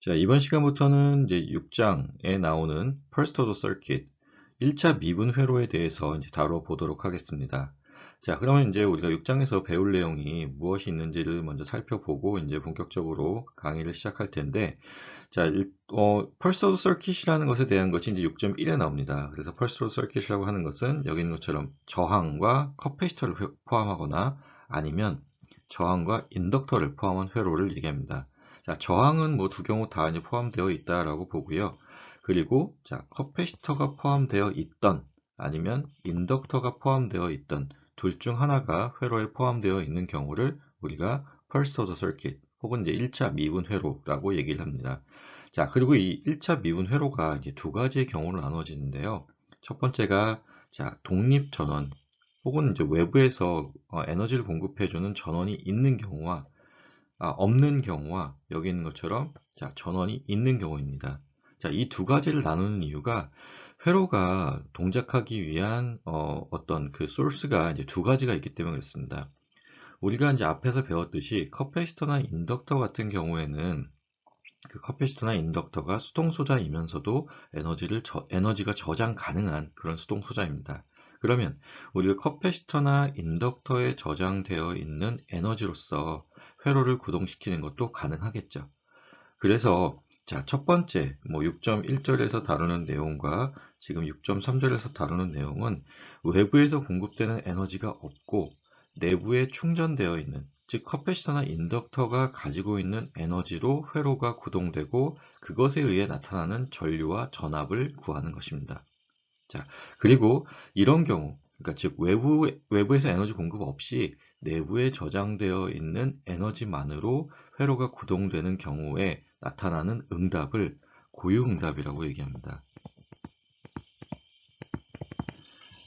자, 이번 시간부터는 이제 6장에 나오는 First Order Circuit 1차 미분 회로에 대해서 이제 다뤄보도록 하겠습니다. 자, 그러면 이제 우리가 6장에서 배울 내용이 무엇이 있는지를 먼저 살펴보고 이제 본격적으로 강의를 시작할 텐데, 자, First Order Circuit이라는 것에 대한 것이 이제 6.1에 나옵니다. 그래서 First Order Circuit이라고 하는 것은 여기 있는 것처럼 저항과 커패시터를 포함하거나 아니면 저항과 인덕터를 포함한 회로를 얘기합니다. 자, 저항은 뭐 두 경우 다 이제 포함되어 있다라고 보고요. 그리고 자, 커패시터가 포함되어 있던 아니면 인덕터가 포함되어 있던 둘 중 하나가 회로에 포함되어 있는 경우를 우리가 First Order Circuit 혹은 이제 1차 미분 회로라고 얘기를 합니다. 자, 그리고 이 1차 미분 회로가 이제 두 가지의 경우로 나눠지는데요. 첫 번째가 자, 독립 전원 혹은 이제 외부에서 에너지를 공급해주는 전원이 있는 경우와 없는 경우와 여기 있는 것처럼 자, 전원이 있는 경우입니다. 자, 이 두 가지를 나누는 이유가 회로가 동작하기 위한 어떤 그 소스가 이제 두 가지가 있기 때문에 그렇습니다. 우리가 이제 앞에서 배웠듯이 커패시터나 인덕터 같은 경우에는 그 커패시터나 인덕터가 수동 소자이면서도 에너지가 저장 가능한 그런 수동 소자입니다. 그러면 우리가 커패시터나 인덕터에 저장되어 있는 에너지로서 회로를 구동시키는 것도 가능하겠죠. 그래서 자, 첫 번째 뭐 6.1절에서 다루는 내용과 지금 6.3절에서 다루는 내용은 외부에서 공급되는 에너지가 없고 내부에 충전되어 있는, 즉 커패시터나 인덕터가 가지고 있는 에너지로 회로가 구동되고 그것에 의해 나타나는 전류와 전압을 구하는 것입니다. 자, 그리고 이런 경우, 그러니까 즉 외부에서 에너지 공급 없이 내부에 저장되어 있는 에너지만으로 회로가 구동되는 경우에 나타나는 응답을 고유응답이라고 얘기합니다.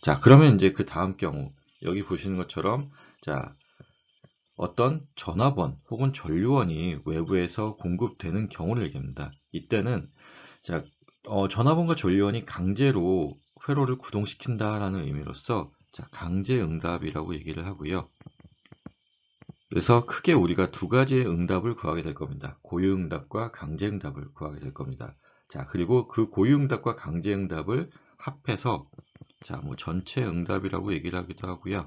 자, 그러면 이제 그 다음 경우, 여기 보시는 것처럼 자, 어떤 전압원 혹은 전류원이 외부에서 공급되는 경우를 얘기합니다. 이때는 자, 전압원과 전류원이 강제로 회로를 구동시킨다라는 의미로서 자, 강제응답이라고 얘기를 하고요. 그래서 크게 우리가 두 가지의 응답을 구하게 될 겁니다. 고유응답과 강제응답을 구하게 될 겁니다. 자, 그리고 그 고유응답과 강제응답을 합해서 자, 뭐 전체 응답이라고 얘기를 하기도 하고요.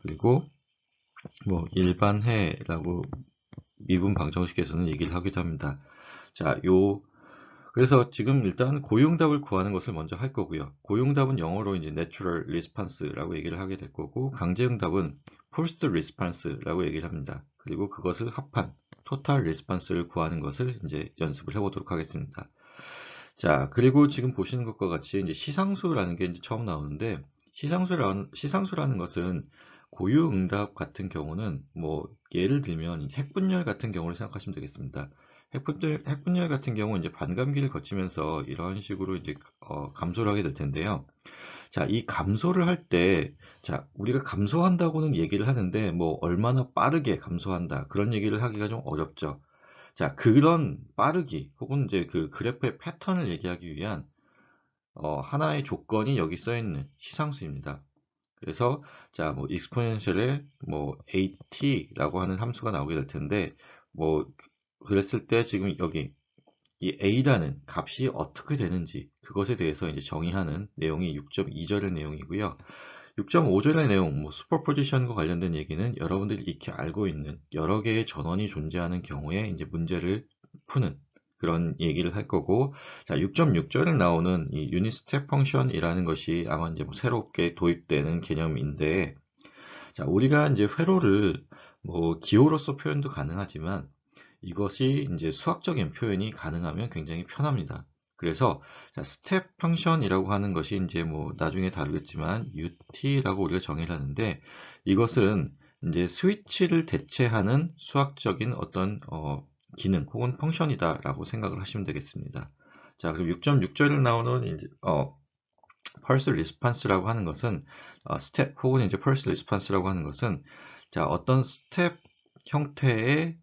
그리고 뭐 일반해라고 미분 방정식에서는 얘기를 하기도 합니다. 자, 그래서 지금 일단 고유응답을 구하는 것을 먼저 할 거고요. 고유응답은 영어로 이제 natural response라고 얘기를 하게 될 거고, 강제응답은 forced response라고 얘기를 합니다. 그리고 그것을 합한 total response를 구하는 것을 이제 연습을 해보도록 하겠습니다. 자, 그리고 지금 보시는 것과 같이 이제 시상수라는 게 이제 처음 나오는데, 시상수라는 것은 고유응답 같은 경우는 뭐 예를 들면 핵분열 같은 경우를 생각하시면 되겠습니다. 핵분열 같은 경우는 이제 반감기를 거치면서 이런 식으로 이제 감소를 하게 될 텐데요. 자, 이 감소를 할 때, 자, 우리가 감소한다고는 얘기를 하는데 뭐 얼마나 빠르게 감소한다 그런 얘기를 하기가 좀 어렵죠. 자, 그런 빠르기 혹은 이제 그 그래프의 패턴을 얘기하기 위한 하나의 조건이 여기 써 있는 시상수입니다. 그래서 자, 뭐 익스포넨셜에 뭐 at라고 하는 함수가 나오게 될 텐데 뭐 그랬을 때 지금 여기 이 a라는 값이 어떻게 되는지 그것에 대해서 이제 정의하는 내용이 6.2절의 내용이고요. 6.5절의 내용, 뭐 슈퍼포지션과 관련된 얘기는 여러분들이 익히 알고 있는 여러 개의 전원이 존재하는 경우에 이제 문제를 푸는 그런 얘기를 할 거고, 자, 6.6절에 나오는 이 유닛 스텝 펑션이라는 것이 아마 이제 뭐 새롭게 도입되는 개념인데, 자, 우리가 이제 회로를 뭐 기호로서 표현도 가능하지만 이것이 이제 수학적인 표현이 가능하면 굉장히 편합니다. 그래서 자, 스텝 펑션이라고 하는 것이 이제 뭐 나중에 다루겠지만 UT라고 우리가 정의를 하는데 이것은 이제 스위치를 대체하는 수학적인 어떤 기능 혹은 펑션이다라고 생각을 하시면 되겠습니다. 자, 그럼 6.6절에 나오는 이제 펄스 리스판스라고 하는 것은 스텝 혹은 이제 펄스 리스판스라고 하는 것은 자, 어떤 스텝 형태의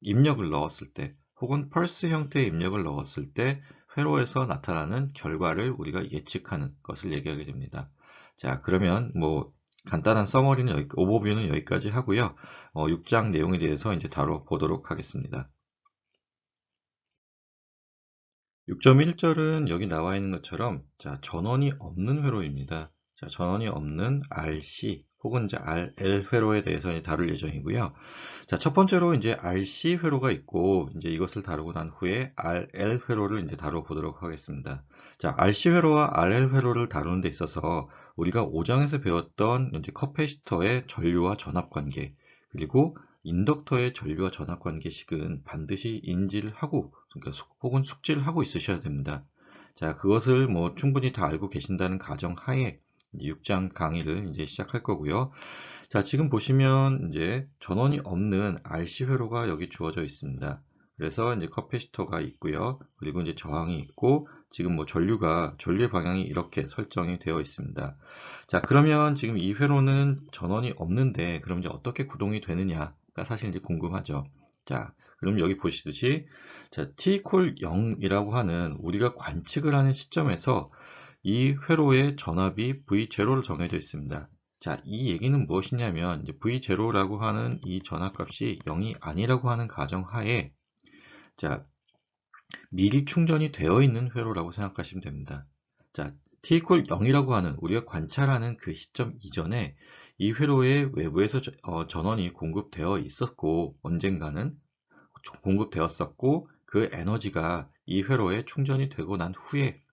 입력을 넣었을 때 혹은 펄스 형태의 입력을 넣었을 때 회로에서 나타나는 결과를 우리가 예측하는 것을 얘기하게 됩니다. 자, 그러면 뭐 간단한 서머리는 오버뷰는 여기까지 하고요. 6장 내용에 대해서 이제 다뤄보도록 하겠습니다. 6.1절은 여기 나와 있는 것처럼 자, 전원이 없는 회로입니다. 자, 전원이 없는 RC 혹은 이제 RL 회로에 대해서 이제 다룰 예정이고요. 자, 첫 번째로 이제 RC 회로가 있고 이제 이것을 다루고 난 후에 RL 회로를 이제 다뤄보도록 하겠습니다. 자, RC 회로와 RL 회로를 다루는 데 있어서 우리가 5장에서 배웠던 이제 커패시터의 전류와 전압 관계 그리고 인덕터의 전류와 전압 관계식은 반드시 인지를 하고 그러니까 혹은 숙지를 하고 있으셔야 됩니다. 자, 그것을 뭐 충분히 다 알고 계신다는 가정 하에 6장 강의를 이제 시작할 거고요. 자, 지금 보시면 이제 전원이 없는 RC 회로가 여기 주어져 있습니다. 그래서 이제 커패시터가 있고요. 그리고 이제 저항이 있고 지금 뭐 전류의 방향이 이렇게 설정이 되어 있습니다. 자, 그러면 지금 이 회로는 전원이 없는데 그럼 이제 어떻게 구동이 되느냐가 사실 이제 궁금하죠. 자, 그럼 여기 보시듯이 자, t 0이라고 하는 우리가 관측을 하는 시점에서 이 회로의 전압이 V0로 정해져 있습니다. 자, 이 얘기는 무엇이냐면 이제 V0라고 하는 이 전압값이 0이 아니라고 하는 가정하에 자, 미리 충전이 되어 있는 회로라고 생각하시면 됩니다. 자, t 0이라고 하는 우리가 관찰하는 그 시점 이전에 이 회로의 외부에서 전원이 공급되어 있었고 언젠가는 공급되었었고 그 에너지가 이 회로에 충전이 되고 난 후에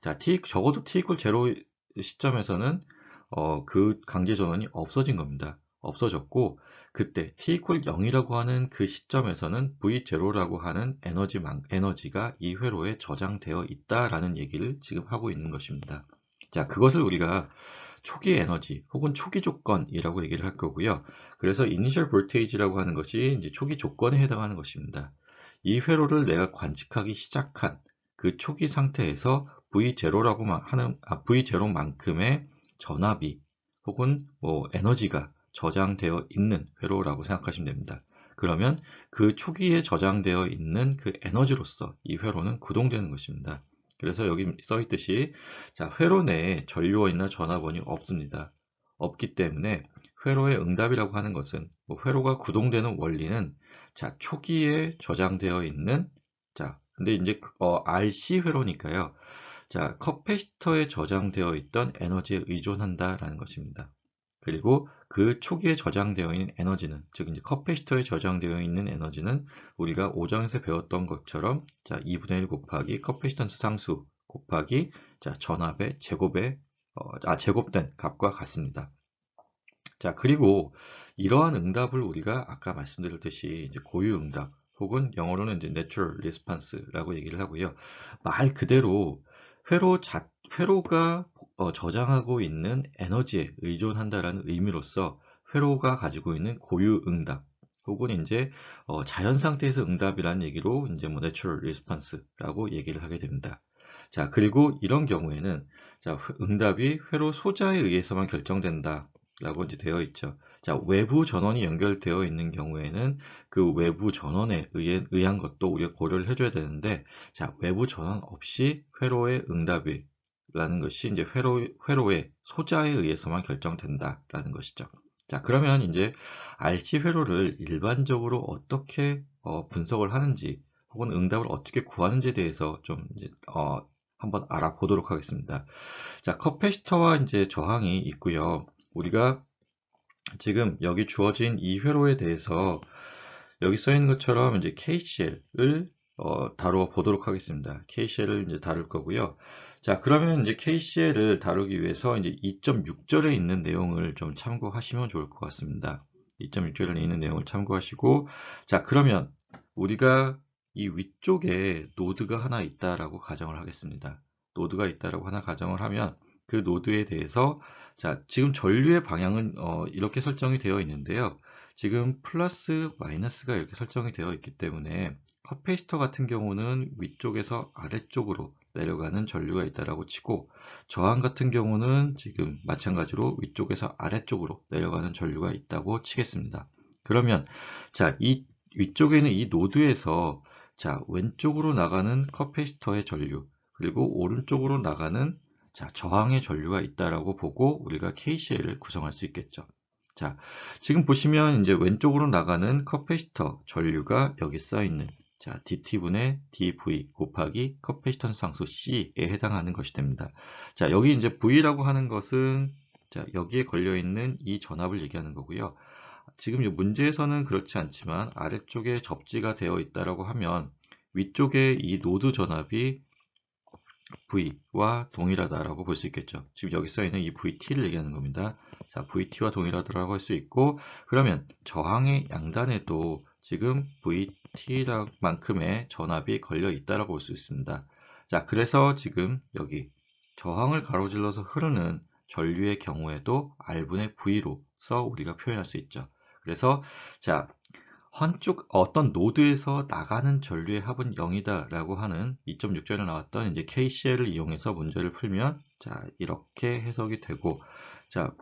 자, 적어도 t = 0 시점에서는 그 강제 전원이 없어진 겁니다. 없어졌고 그때 t = 0이라고 하는 그 시점에서는 V0라고 하는 에너지가 이 회로에 저장되어 있다라는 얘기를 지금 하고 있는 것입니다. 자, 그것을 우리가 초기 에너지 혹은 초기 조건이라고 얘기를 할 거고요. 그래서 initial voltage라고 하는 것이 이제 초기 조건에 해당하는 것입니다. 이 회로를 내가 관측하기 시작한 그 초기 상태에서 V0만큼의 전압이 혹은 뭐 에너지가 저장되어 있는 회로라고 생각하시면 됩니다. 그러면 그 초기에 저장되어 있는 그 에너지로서 이 회로는 구동되는 것입니다. 그래서 여기 써 있듯이 자, 회로 내에 전류원이나 전압원이 없습니다. 없기 때문에 회로의 응답이라고 하는 것은 뭐 회로가 구동되는 원리는 자, 초기에 저장되어 있는 자, 근데 이제 RC 회로니까요. 자, 커패시터에 저장되어 있던 에너지에 의존한다라는 것입니다. 그리고 그 초기에 저장되어 있는 에너지는, 즉 이제 커패시터에 저장되어 있는 에너지는 우리가 5장에서 배웠던 것처럼 자, 2분의 1 곱하기 커패시턴스 상수 곱하기 자, 전압의 제곱된 값과 같습니다. 자, 그리고 이러한 응답을 우리가 아까 말씀드렸듯이 이제 고유 응답 혹은 영어로는 이제 natural response라고 얘기를 하고요. 말 그대로 회로가 저장하고 있는 에너지에 의존한다라는 의미로서 회로가 가지고 있는 고유 응답 혹은 이제 자연 상태에서 응답이라는 얘기로 이제 뭐 natural response라고 얘기를 하게 됩니다. 자, 그리고 이런 경우에는 자, 응답이 회로 소자에 의해서만 결정된다. 라고 이제 되어 있죠. 자, 외부 전원이 연결되어 있는 경우에는 그 외부 전원에 의한 것도 우리가 고려를 해줘야 되는데, 자, 외부 전원 없이 회로의 응답이라는 것이 이제 회로의 소자에 의해서만 결정된다라는 것이죠. 자, 그러면 이제 RC 회로를 일반적으로 어떻게 분석을 하는지, 혹은 응답을 어떻게 구하는지에 대해서 좀 이제 한번 알아보도록 하겠습니다. 자, 커패시터와 이제 저항이 있고요. 우리가 지금 여기 주어진 이 회로에 대해서 여기 써 있는 것처럼 이제 KCL을 다루어 보도록 하겠습니다. KCL을 이제 다룰 거고요. 자, 그러면 이제 KCL을 다루기 위해서 이제 2.6절에 있는 내용을 좀 참고하시면 좋을 것 같습니다. 2.6절에 있는 내용을 참고하시고, 자, 그러면 우리가 이 위쪽에 노드가 하나 있다라고 가정을 하겠습니다. 노드가 있다라고 하나 가정을 하면 그 노드에 대해서 자, 지금 전류의 방향은 이렇게 설정이 되어 있는데요. 지금 플러스 마이너스가 이렇게 설정이 되어 있기 때문에 커패시터 같은 경우는 위쪽에서 아래쪽으로 내려가는 전류가 있다라고 치고 저항 같은 경우는 지금 마찬가지로 위쪽에서 아래쪽으로 내려가는 전류가 있다고 치겠습니다. 그러면 자, 이 위쪽에 있는 이 노드에서 자, 왼쪽으로 나가는 커패시터의 전류 그리고 오른쪽으로 나가는 자, 저항의 전류가 있다라고 보고 우리가 KCl을 구성할 수 있겠죠. 자, 지금 보시면 이제 왼쪽으로 나가는 커패시터 전류가 여기 써 있는 자, dt분의 dv 곱하기 커패시턴스 상수 C에 해당하는 것이 됩니다. 자, 여기 이제 V라고 하는 것은 자, 여기에 걸려 있는 이 전압을 얘기하는 거고요. 지금 이 문제에서는 그렇지 않지만 아래쪽에 접지가 되어 있다라고 하면 위쪽에 이 노드 전압이 V와 동일하다라고 볼 수 있겠죠. 지금 여기 써 있는 이 VT를 얘기하는 겁니다. 자, VT와 동일하다라고 할 수 있고, 그러면 저항의 양단에도 지금 VT만큼의 전압이 걸려 있다라고 볼 수 있습니다. 자, 그래서 지금 여기 저항을 가로질러서 흐르는 전류의 경우에도 R분의 V로서 우리가 표현할 수 있죠. 그래서 자, 한쪽 어떤 노드에서 나가는 전류의 합은 0이다 라고 하는 2.6절에 나왔던 이제 KCl을 이용해서 문제를 풀면 자, 이렇게 해석이 되고, 자,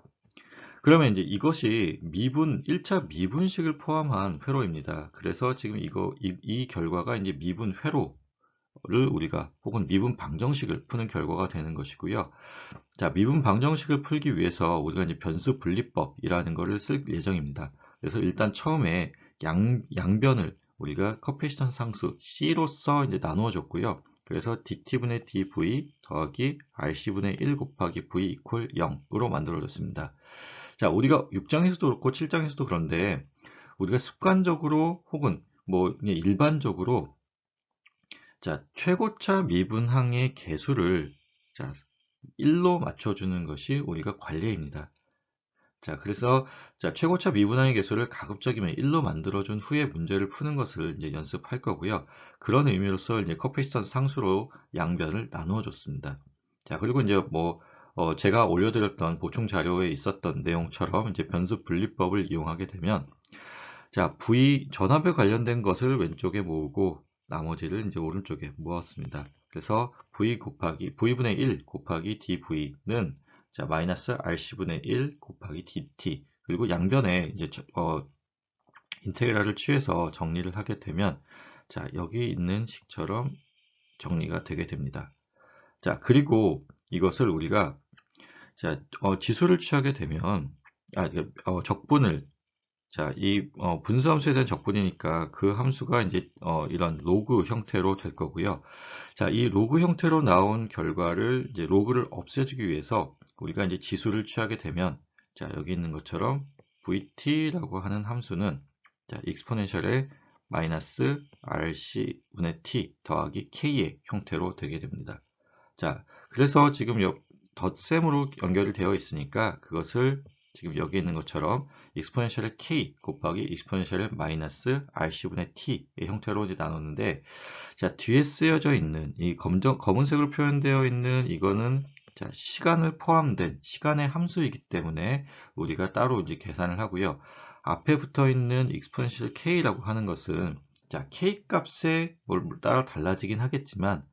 그러면 이제 이것이 미분 1차 미분식을 포함한 회로입니다. 그래서 지금 이 결과가 이제 미분 회로를 우리가 혹은 미분 방정식을 푸는 결과가 되는 것이고요. 자, 미분 방정식을 풀기 위해서 우리가 이제 변수 분리법이라는 것을 쓸 예정입니다. 그래서 일단 처음에 양변을 우리가 커패시턴스 상수 C로서 이제 나누어 줬고요. 그래서 dt분의 dv 더하기 rc분의 1 곱하기 v 이퀄 0으로 만들어 줬습니다. 자, 우리가 6장에서도 그렇고 7장에서도 그런데 우리가 습관적으로 혹은 뭐 그냥 일반적으로 자, 최고차 미분항의 개수를 자, 1로 맞춰주는 것이 우리가 관례입니다. 자, 그래서 자, 최고차 미분항의 개수를 가급적이면 1로 만들어준 후에 문제를 푸는 것을 이제 연습할 거고요. 그런 의미로서 이제 커패시턴스 상수로 양변을 나누어 줬습니다. 자, 그리고 이제 뭐 제가 올려드렸던 보충 자료에 있었던 내용처럼 이제 변수 분리법을 이용하게 되면 자, V 전압에 관련된 것을 왼쪽에 모으고 나머지를 이제 오른쪽에 모았습니다. 그래서 V분의 1 곱하기 dV는 자, 마이너스 RC분의 1 곱하기 dt. 그리고 양변에 이제 인테그랄을 취해서 정리를 하게 되면 자, 여기 있는 식처럼 정리가 되게 됩니다. 자, 그리고 이것을 우리가 자, 지수를 취하게 되면 적분을 자, 이 분수 함수에 대한 적분이니까 그 함수가 이제 이런 로그 형태로 될 거고요. 자, 이 로그 형태로 나온 결과를 이제 로그를 없애주기 위해서 우리가 이제 지수를 취하게 되면 자, 여기 있는 것처럼 vt라고 하는 함수는 자, 익스포넨셜의 마이너스 rc분의 t 더하기 k의 형태로 되게 됩니다. 자, 그래서 지금 덧셈으로 연결이 되어 있으니까 그것을 지금 여기 있는 것처럼 익스포넨셜의 k 곱하기 익스포넨셜의 마이너스 rc분의 t의 형태로 이제 나눴는데 자, 뒤에 쓰여져 있는 이 검은색으로 표현되어 있는 이거는 자, 시간을 포함된 시간의 함수이기 때문에 우리가 따로 이제 계산을 하고요. 앞에 붙어 있는 익스포넨셜 k라고 하는 것은 자, k 값에 따라 달라지긴 하겠지만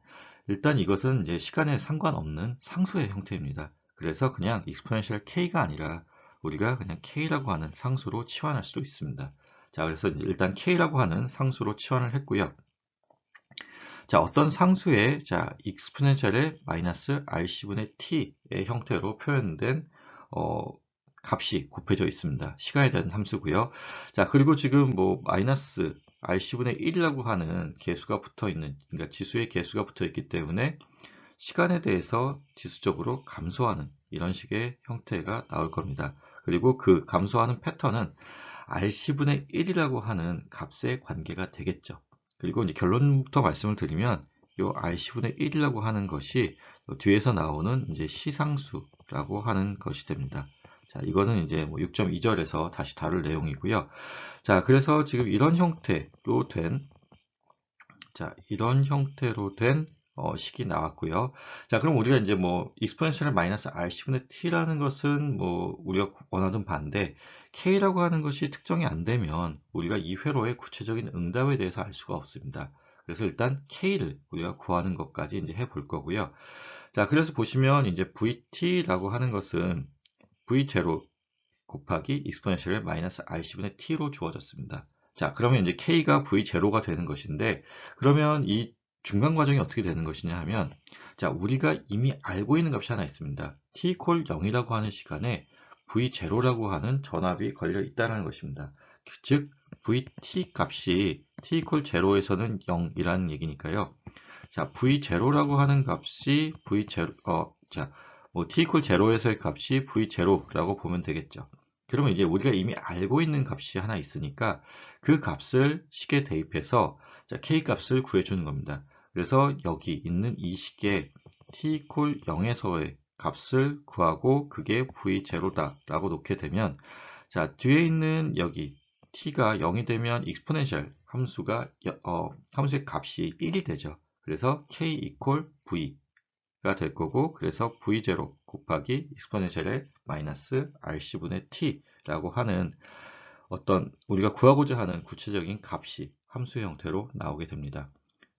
일단 이것은 이제 시간에 상관없는 상수의 형태입니다. 그래서 그냥 exponential k가 아니라 우리가 그냥 k라고 하는 상수로 치환할 수도 있습니다. 자, 그래서 이제 일단 k라고 하는 상수로 치환을 했고요. 자, 어떤 상수의 자, exponential의 마이너스 rc분의 t의 형태로 표현된 값이 곱해져 있습니다. 시간에 대한 함수고요. 자, 그리고 지금 뭐 마이너스 rc분의 1이라고 하는 개수가 붙어 있는, 그러니까 지수의 개수가 붙어 있기 때문에 시간에 대해서 지수적으로 감소하는 이런 식의 형태가 나올 겁니다. 그리고 그 감소하는 패턴은 rc분의 1이라고 하는 값의 관계가 되겠죠. 그리고 이제 결론부터 말씀을 드리면 이 rc분의 1이라고 하는 것이 뒤에서 나오는 이제 시상수라고 하는 것이 됩니다. 자, 이거는 이제 뭐 6.2절에서 다시 다룰 내용이고요. 자, 그래서 지금 이런 형태로 된, 자, 이런 형태로 된 식이 나왔고요. 자, 그럼 우리가 이제 뭐 exponential 마이너스 rc분의 t라는 것은 뭐 우리가 원하던 바인데 k라고 하는 것이 특정이 안 되면 우리가 이 회로의 구체적인 응답에 대해서 알 수가 없습니다. 그래서 일단 k를 우리가 구하는 것까지 이제 해볼 거고요. 자, 그래서 보시면 이제 vt라고 하는 것은 v0 곱하기 exponential의 마이너스 rc분의 t로 주어졌습니다. 자, 그러면 이제 k가 v0가 되는 것인데, 그러면 이 중간 과정이 어떻게 되는 것이냐 하면, 자, 우리가 이미 알고 있는 값이 하나 있습니다. t 콜 0이라고 하는 시간에 v0라고 하는 전압이 걸려 있다는 것입니다. 즉, vt 값이 t 콜 0에서는 0이라는 얘기니까요. 자, v0라고 하는 값이 t 콜 0에서의 값이 v0라고 보면 되겠죠. 그러면 이제 우리가 이미 알고 있는 값이 하나 있으니까 그 값을 식에 대입해서 자, k 값을 구해주는 겁니다. 그래서 여기 있는 이 식에 t 콜 0에서의 값을 구하고 그게 v0다 라고 놓게 되면 자, 뒤에 있는 여기 t가 0이 되면 익스포넨셜 함수의 값이 1이 되죠. 그래서 k 이퀄 v가 될 거고, 그래서 v0 곱하기 익스포넨셜의 마이너스 rc분의 t라고 하는 어떤 우리가 구하고자 하는 구체적인 값이 함수의 형태로 나오게 됩니다.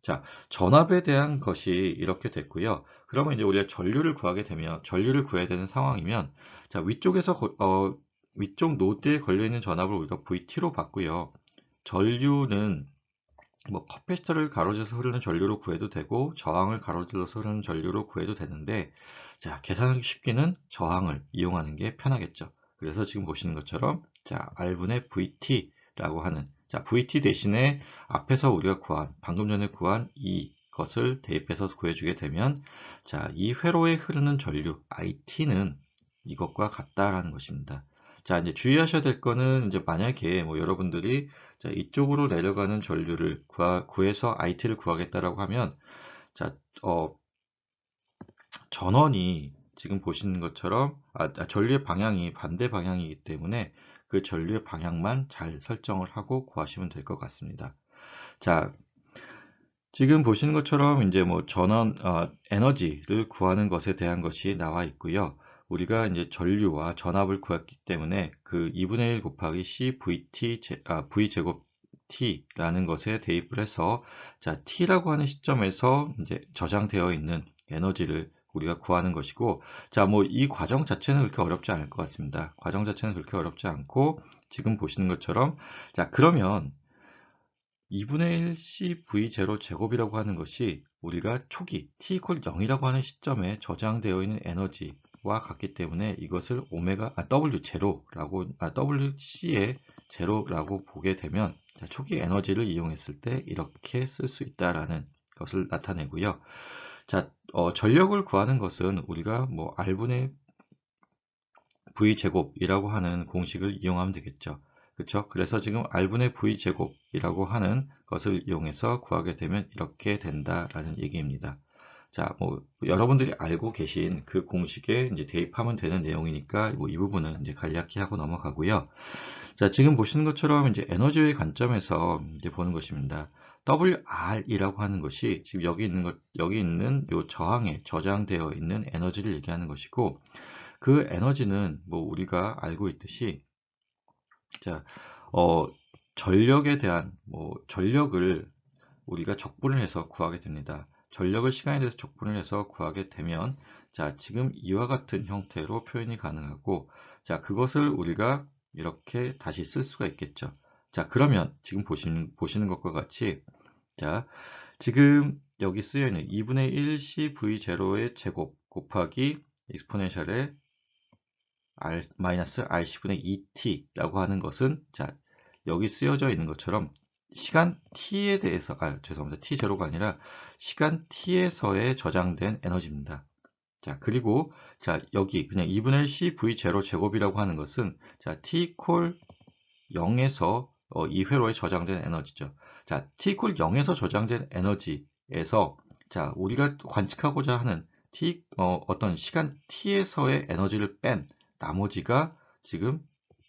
자, 전압에 대한 것이 이렇게 됐고요. 그러면 이제 우리가 전류를 구하게 되면, 전류를 구해야 되는 상황이면, 자, 위쪽 노드에 걸려있는 전압을 우리가 VT로 봤고요. 전류는 뭐 커피스터를 가로질러서 흐르는 전류로 구해도 되고 저항을 가로질러서 흐르는 전류로 구해도 되는데, 자, 계산하기 쉽게는 저항을 이용하는 게 편하겠죠. 그래서 지금 보시는 것처럼 자, R분의 VT라고 하는, 자, VT 대신에 앞에서 우리가 방금 전에 구한 이것을 대입해서 구해주게 되면, 자, 이 회로에 흐르는 전류 IT는 이것과 같다라는 것입니다. 자, 이제 주의하셔야 될 거는, 이제 만약에 뭐 여러분들이 자, 이쪽으로 내려가는 전류를 구해서 IT를 구하겠다라고 하면, 자, 전원이 지금 보시는 것처럼, 전류의 방향이 반대 방향이기 때문에 그 전류의 방향만 잘 설정을 하고 구하시면 될 것 같습니다. 자, 지금 보시는 것처럼 이제 뭐 에너지를 구하는 것에 대한 것이 나와 있고요. 우리가 이제 전류와 전압을 구했기 때문에 그 2분의 1 곱하기 v 제곱 t라는 것에 대입을 해서 자, t라고 하는 시점에서 이제 저장되어 있는 에너지를 우리가 구하는 것이고, 자, 뭐 이 과정 자체는 그렇게 어렵지 않을 것 같습니다. 과정 자체는 그렇게 어렵지 않고, 지금 보시는 것처럼, 자, 그러면 2분의 1 cv0 제곱이라고 하는 것이 우리가 초기 t 이퀄 0이라고 하는 시점에 저장되어 있는 에너지와 같기 때문에 이것을 wc의 제로라고 보게 되면, 자, 초기 에너지를 이용했을 때 이렇게 쓸 수 있다라는 것을 나타내고요. 자, 전력을 구하는 것은 우리가 뭐 R분의 V 제곱이라고 하는 공식을 이용하면 되겠죠. 그렇죠? 그래서 지금 R분의 V 제곱이라고 하는 것을 이용해서 구하게 되면 이렇게 된다라는 얘기입니다. 자, 뭐 여러분들이 알고 계신 그 공식에 이제 대입하면 되는 내용이니까 뭐 이 부분은 이제 간략히 하고 넘어가고요. 자, 지금 보시는 것처럼 이제 에너지의 관점에서 이제 보는 것입니다. WR이라고 하는 것이 지금 여기 있는 요 저항에 저장되어 있는 에너지를 얘기하는 것이고, 그 에너지는 뭐 우리가 알고 있듯이 자, 전력에 대한 전력을 우리가 적분을 해서 구하게 됩니다. 전력을 시간에 대해서 적분을 해서 구하게 되면, 자, 지금 이와 같은 형태로 표현이 가능하고, 자, 그것을 우리가 이렇게 다시 쓸 수가 있겠죠. 자, 그러면 지금 보시는 것과 같이, 자, 지금 여기 쓰여 있는 2분의 1 cv0의 제곱 곱하기 익스포넨셜의 rc분의 2t라고 하는 것은, 자, 여기 쓰여져 있는 것처럼 시간 t에 대해서, 죄송합니다. t0가 아니라 시간 t에서의 저장된 에너지입니다. 자, 그리고 자, 여기 그냥 2분의 1 cv0 제곱이라고 하는 것은 자, t 콜 0에서 이 회로에 저장된 에너지죠. 자, t 콜 0에서 저장된 에너지에서 자, 우리가 관측하고자 하는 어떤 시간 t에서의 에너지를 뺀 나머지가 지금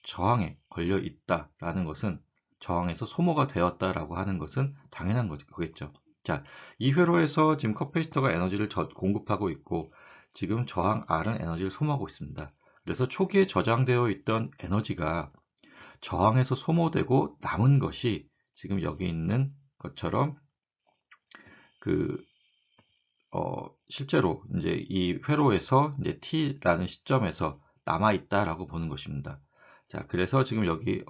저항에 걸려 있다라는 것은, 저항에서 소모가 되었다라고 하는 것은 당연한 거겠죠. 자, 이 회로에서 지금 커피스터가 에너지를 공급하고 있고, 지금 저항 R은 에너지를 소모하고 있습니다. 그래서 초기에 저장되어 있던 에너지가 저항에서 소모되고 남은 것이 지금 여기 있는 것처럼 실제로 이제 이 회로에서 이제 T라는 시점에서 남아 있다라고 보는 것입니다. 자, 그래서 지금 여기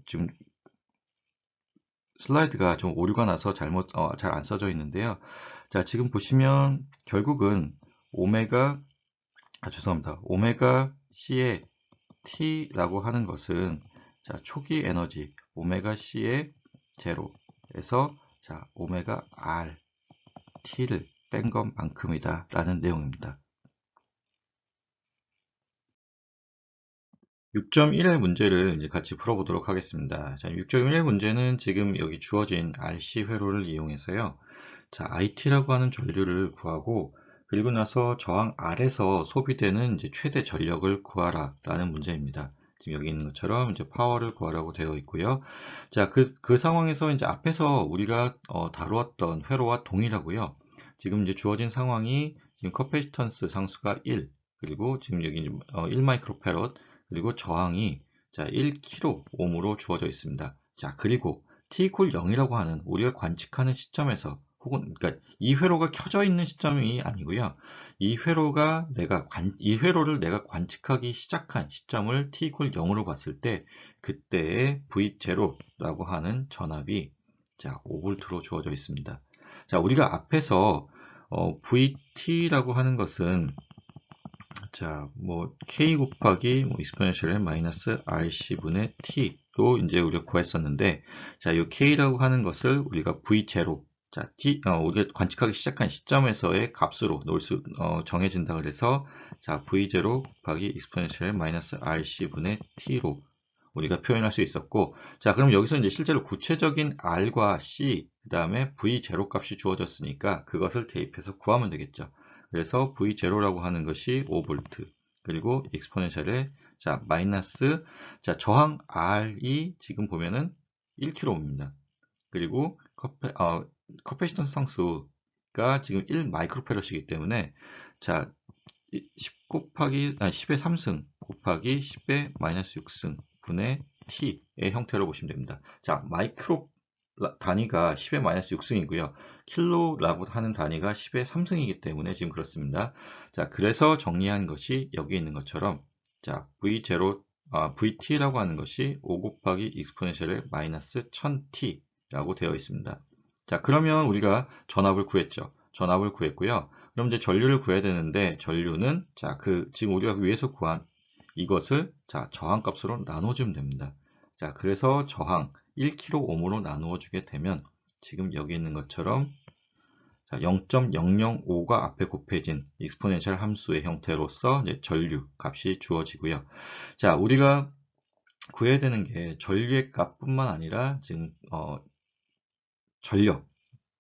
지금 슬라이드가 좀 오류가 나서 잘 안 써져 있는데요. 자, 지금 보시면 결국은 오메가, 죄송합니다. 오메가 C의 T라고 하는 것은 자, 초기 에너지 오메가 C의 제로에서 자, 오메가 R T를 뺀 것만큼이다 라는 내용입니다. 6.1의 문제를 이제 같이 풀어보도록 하겠습니다. 자, 6.1의 문제는 지금 여기 주어진 RC 회로를 이용해서요. 자, IT라고 하는 전류를 구하고 그리고 나서 저항 R에서 소비되는 이제 최대 전력을 구하라 라는 문제입니다. 지금 여기 있는 것처럼 이제 파워를 구하라고 되어 있고요. 자, 그 상황에서 이제 앞에서 우리가 다루었던 회로와 동일하고요. 지금 이제 주어진 상황이 지금 커패시턴스 상수가 1, 그리고 지금 여기 1 마이크로패럿, 그리고 저항이 자 1kΩ ohm으로 주어져 있습니다. 자, 그리고 t 0이라고 하는 우리가 관측하는 시점에서 혹은 그러니까 이 회로가 켜져 있는 시점이 아니고요. 이 회로를 내가 관측하기 시작한 시점을 t 0으로 봤을 때 그때의 V0라고 하는 전압이 자 5V로 주어져 있습니다. 자, 우리가 앞에서 VT라고 하는 것은 자, 뭐 k 곱하기 뭐 익스포넨셜의 마이너스 rc분의 t로 이제 우리가 구했었는데, 자, 이 k라고 하는 것을 우리가 v0, 자, 우리가 관측하기 시작한 시점에서의 값으로 정해진다 그래서 자, v0 곱하기 익스포넨셜의 마이너스 rc분의 t로 우리가 표현할 수 있었고, 자, 그럼 여기서 이제 실제로 구체적인 r과 c, 그 다음에 v0 값이 주어졌으니까 그것을 대입해서 구하면 되겠죠. 그래서 V0라고 하는 것이 5V, 그리고 익스포넨셜의 자, 마이너스, 자, 저항 R이 지금 보면은 1kΩ입니다. 그리고 커패시턴스 상수가 지금 1 마이크로패럿이기 때문에 자, 10 곱하기 10의 3승 곱하기 10의 마이너스 6승 분의 t의 형태로 보시면 됩니다. 자, 마이크로 단위가 10의 마이너스 6승이고요. 킬로라고 하는 단위가 10의 3승이기 때문에 지금 그렇습니다. 자, 그래서 정리한 것이 여기 있는 것처럼 자, VT라고 하는 것이 5 곱하기 익스포넨셜의 마이너스 1000T라고 되어 있습니다. 자, 그러면 우리가 전압을 구했죠. 전압을 구했고요. 그럼 이제 전류를 구해야 되는데 전류는 자, 지금 우리가 위에서 구한 이것을 자, 저항값으로 나눠주면 됩니다. 자, 그래서 저항 1kΩ로 나누어 주게 되면 지금 여기 있는 것처럼 0.005가 앞에 곱해진 익스포넨셜 함수의 형태로서 이제 전류 값이 주어지고요. 자, 우리가 구해야 되는 게 전류의 값뿐만 아니라 지금 전력,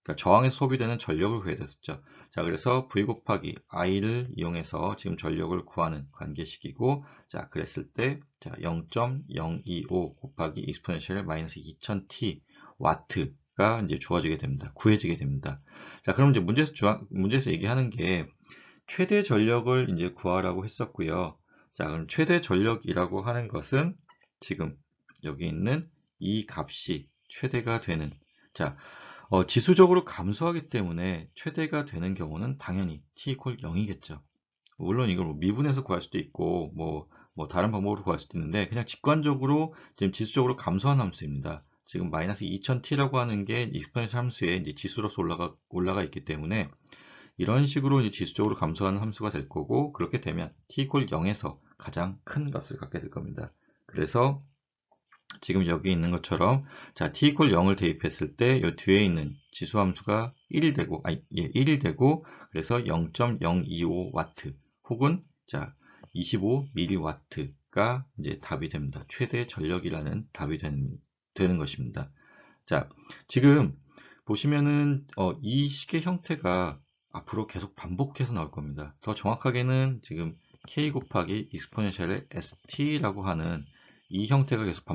그러니까 저항에서 소비되는 전력을 구해야 됐었죠. 자, 그래서 V 곱하기 I를 이용해서 지금 전력을 구하는 관계식이고, 자, 그랬을 때, 자, 0.025 곱하기 익스포넨셜 마이너스 2000t 와트가 이제 주어지게 됩니다. 구해지게 됩니다. 자, 그럼 이제 문제에서 얘기하는 게 최대 전력을 이제 구하라고 했었고요. 자, 그럼 최대 전력이라고 하는 것은 지금 여기 있는 이 값이 최대가 되는, 자, 지수적으로 감소하기 때문에 최대가 되는 경우는 당연히 t equal 0이겠죠. 물론 이걸 뭐 미분해서 구할 수도 있고 뭐 다른 방법으로 구할 수도 있는데 그냥 직관적으로 지금 지수적으로 감소한 함수입니다. 지금 마이너스 2000t라고 하는 게 익스포넨셜 함수에 이제 지수로서 올라가 있기 때문에 이런 식으로 이제 지수적으로 감소하는 함수가 될 거고, 그렇게 되면 t equal 0에서 가장 큰 값을 갖게 될 겁니다. 그래서 지금 여기 있는 것처럼 자, t equal 0을 대입했을 때 이 뒤에 있는 지수 함수가 1이 되고 1이 되고 그래서 0.025와트 혹은 자, 25mW가 이제 답이 됩니다. 최대 전력이라는 답이 되는 것입니다. 자, 지금 보시면은 이 식의 형태가 앞으로 계속 반복해서 나올 겁니다. 더 정확하게는 지금 k 곱하기 익스포넨셜의 st라고 하는 이 형태가 계속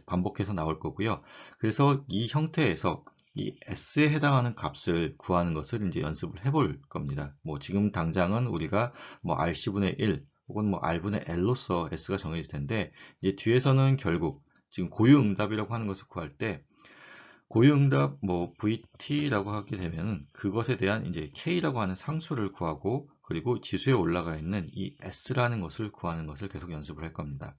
반복해서 나올 거고요. 그래서 이 형태에서 이 s에 해당하는 값을 구하는 것을 이제 연습을 해볼 겁니다. 뭐 지금 당장은 우리가 뭐 rc분의 1 혹은 뭐 r분의 l로서 s가 정해질 텐데 이제 뒤에서는 결국 지금 고유응답이라고 하는 것을 구할 때 고유응답 뭐 VT라고 하게 되면 그것에 대한 이제 K라고 하는 상수를 구하고 그리고 지수에 올라가 있는 이 S라는 것을 구하는 것을 계속 연습을 할 겁니다.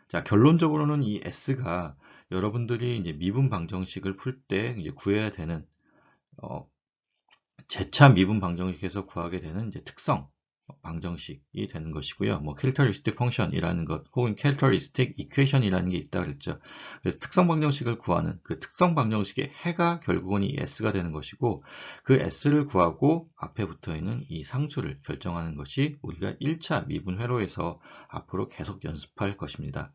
자, 결론적으로는 이 S가 여러분들이 이제 미분 방정식을 풀 때 이제 구해야 되는 재차 미분 방정식에서 구하게 되는 이제 특성 방정식이 되는 것이고요. 뭐 캐릭터리스틱 펑션이라는 것 혹은 캐릭터리스틱 이퀘이션이라는 게 있다 그랬죠. 그래서 특성 방정식을 구하는 그 특성 방정식의 해가 결국은 이 s가 되는 것이고 그 s를 구하고 앞에 붙어 있는 이 상수를 결정하는 것이 우리가 1차 미분 회로에서 앞으로 계속 연습할 것입니다.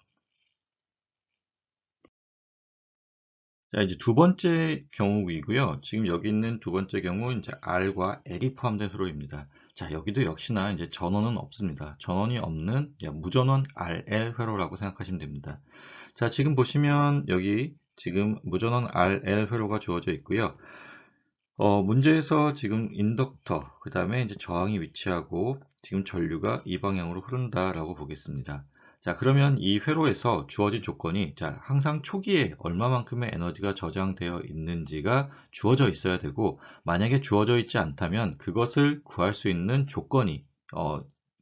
자, 이제 두 번째 경우이고요. 지금 여기 있는 두 번째 경우 이제 R과 L이 포함된 회로입니다. 자, 여기도 역시나 이제 전원은 없습니다. 전원이 없는 무전원 RL 회로라고 생각하시면 됩니다. 자, 지금 보시면 여기 지금 무전원 RL 회로가 주어져 있고요. 문제에서 지금 인덕터, 그 다음에 이제 저항이 위치하고 지금 전류가 이 방향으로 흐른다라고 보겠습니다. 자, 그러면 이 회로에서 주어진 조건이 자, 항상 초기에 얼마만큼의 에너지가 저장되어 있는지가 주어져 있어야 되고 만약에 주어져 있지 않다면 그것을 구할 수 있는 조건이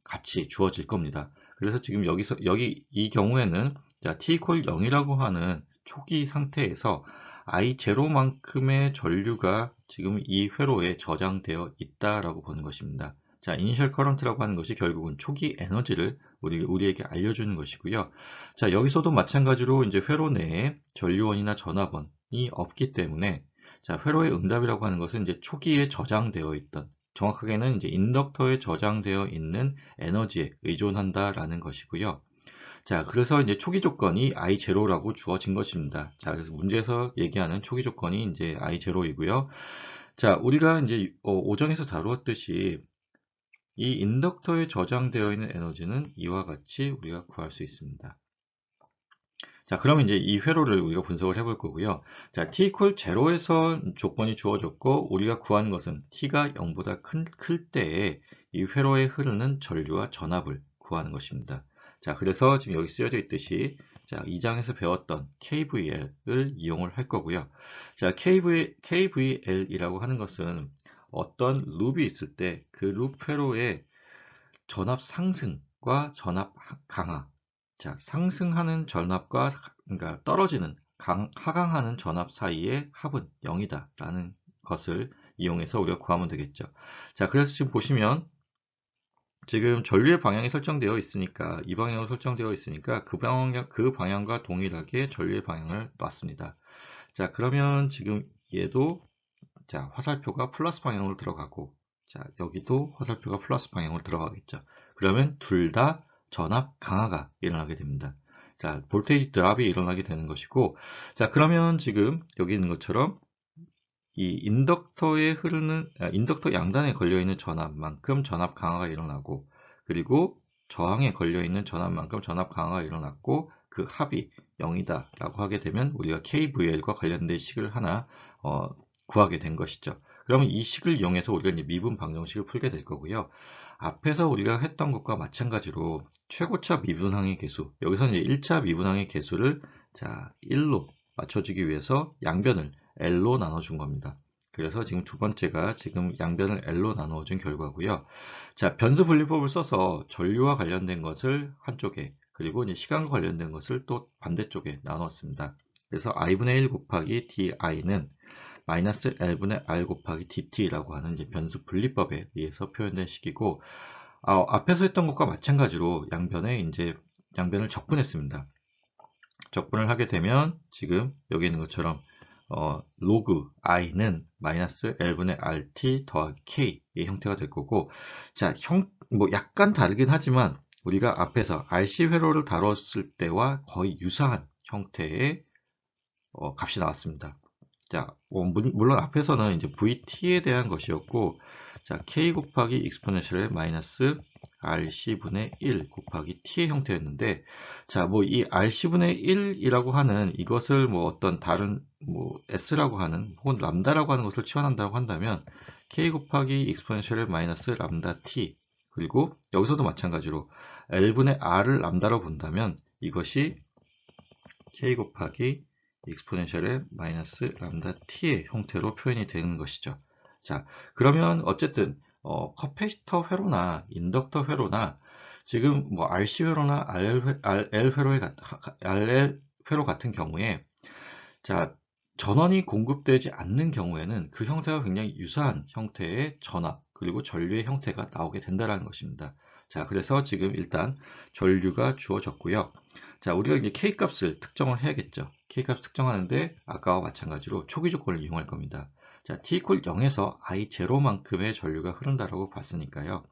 같이 주어질 겁니다. 그래서 지금 여기 이 경우에는 자, t 0이라고 하는 초기 상태에서 I0만큼의 전류가 지금 이 회로에 저장되어 있다라고 보는 것입니다. 자, 이니셜 커런트라고 하는 것이 결국은 초기 에너지를 우리에게 알려주는 것이고요. 자, 여기서도 마찬가지로 이제 회로 내에 전류원이나 전압원이 없기 때문에 자, 회로의 응답이라고 하는 것은 이제 초기에 저장되어 있던 정확하게는 이제 인덕터에 저장되어 있는 에너지에 의존한다라는 것이고요. 자, 그래서 이제 초기 조건이 I0라고 주어진 것입니다. 자, 그래서 문제에서 얘기하는 초기 조건이 이제 I0이고요. 자, 우리가 이제 오정에서 다루었듯이 이 인덕터에 저장되어 있는 에너지는 이와 같이 우리가 구할 수 있습니다. 자, 그러면 이제 이 회로를 우리가 분석을 해볼 거고요. 자, t equal 0에서 조건이 주어졌고 우리가 구하는 것은 t가 0보다 클 때에 이 회로에 흐르는 전류와 전압을 구하는 것입니다. 자, 그래서 지금 여기 쓰여져 있듯이 자, 2장에서 배웠던 KVL을 이용을 할 거고요. 자, KVL이라고 하는 것은 어떤 룹이 있을 때 그 룹 회로의 전압 상승과 전압 강화. 자, 상승하는 전압과 그러니까 떨어지는 하강하는 전압 사이의 합은 0이다 라는 것을 이용해서 우리가 구하면 되겠죠. 자, 그래서 지금 보시면 지금 전류의 방향이 설정되어 있으니까 이 방향으로 설정되어 있으니까 그 방향과 동일하게 전류의 방향을 놨습니다. 자, 그러면 지금 얘도 자, 화살표가 플러스 방향으로 들어가고 자, 여기도 화살표가 플러스 방향으로 들어가겠죠. 그러면 둘 다 전압 강화가 일어나게 됩니다. 자, 볼테이지 드랍이 일어나게 되는 것이고 자, 그러면 지금 여기 있는 것처럼 이 인덕터 양단에 걸려 있는 전압만큼 전압 강화가 일어나고 그리고 저항에 걸려 있는 전압만큼 전압 강화가 일어났고 그 합이 0이다 라고 하게 되면 우리가 KVL과 관련된 식을 하나 구하게 된 것이죠. 그러면 이 식을 이용해서 우리가 이제 미분 방정식을 풀게 될 거고요. 앞에서 우리가 했던 것과 마찬가지로 최고차 미분항의 개수, 여기서 이제 1차 미분항의 개수를 자 1로 맞춰주기 위해서 양변을 L로 나눠준 겁니다. 그래서 지금 두 번째가 지금 양변을 L로 나누어준 결과고요. 자, 변수 분리법을 써서 전류와 관련된 것을 한쪽에 그리고 이제 시간과 관련된 것을 또 반대쪽에 나눴습니다. 그래서 i분의 1 곱하기 di는 마이너스 L분의 R 곱하기 dt라고 하는 이제 변수 분리법에 의해서 표현된 식이고 앞에서 했던 것과 마찬가지로 양변을 적분했습니다. 적분을 하게 되면 지금 여기 있는 것처럼 로그 i는 마이너스 L분의 RT 더하기 K의 형태가 될 거고 자, 뭐 약간 다르긴 하지만 우리가 앞에서 RC 회로를 다뤘을 때와 거의 유사한 형태의 값이 나왔습니다. 자, 물론 앞에서는 이제 VT에 대한 것이었고, 자, K 곱하기 익스포넨셜의 마이너스 RC분의 1 곱하기 T의 형태였는데, 자, 뭐 이 RC분의 1이라고 하는 이것을 뭐 어떤 다른 뭐 S라고 하는 혹은 람다라고 하는 것을 치환한다고 한다면, K 곱하기 익스포넨셜의 마이너스 람다 T, 그리고 여기서도 마찬가지로 L분의 R을 람다로 본다면 이것이 K 곱하기 익스포넨셜의 마이너스 람다 t의 형태로 표현이 되는 것이죠. 자, 그러면 어쨌든 커패시터 회로나 인덕터 회로나 지금 뭐 RC 회로나 RL 회로 같은 경우에 자, 전원이 공급되지 않는 경우에는 그 형태와 굉장히 유사한 형태의 전압 그리고 전류의 형태가 나오게 된다는 것입니다. 자, 그래서 지금 일단 전류가 주어졌고요. 자, 우리가 이제 K값을 특정을 해야겠죠. K값 특정하는데 아까와 마찬가지로 초기 조건을 이용할 겁니다. 자, T = 0에서 I0만큼의 전류가 흐른다라고 봤으니까요.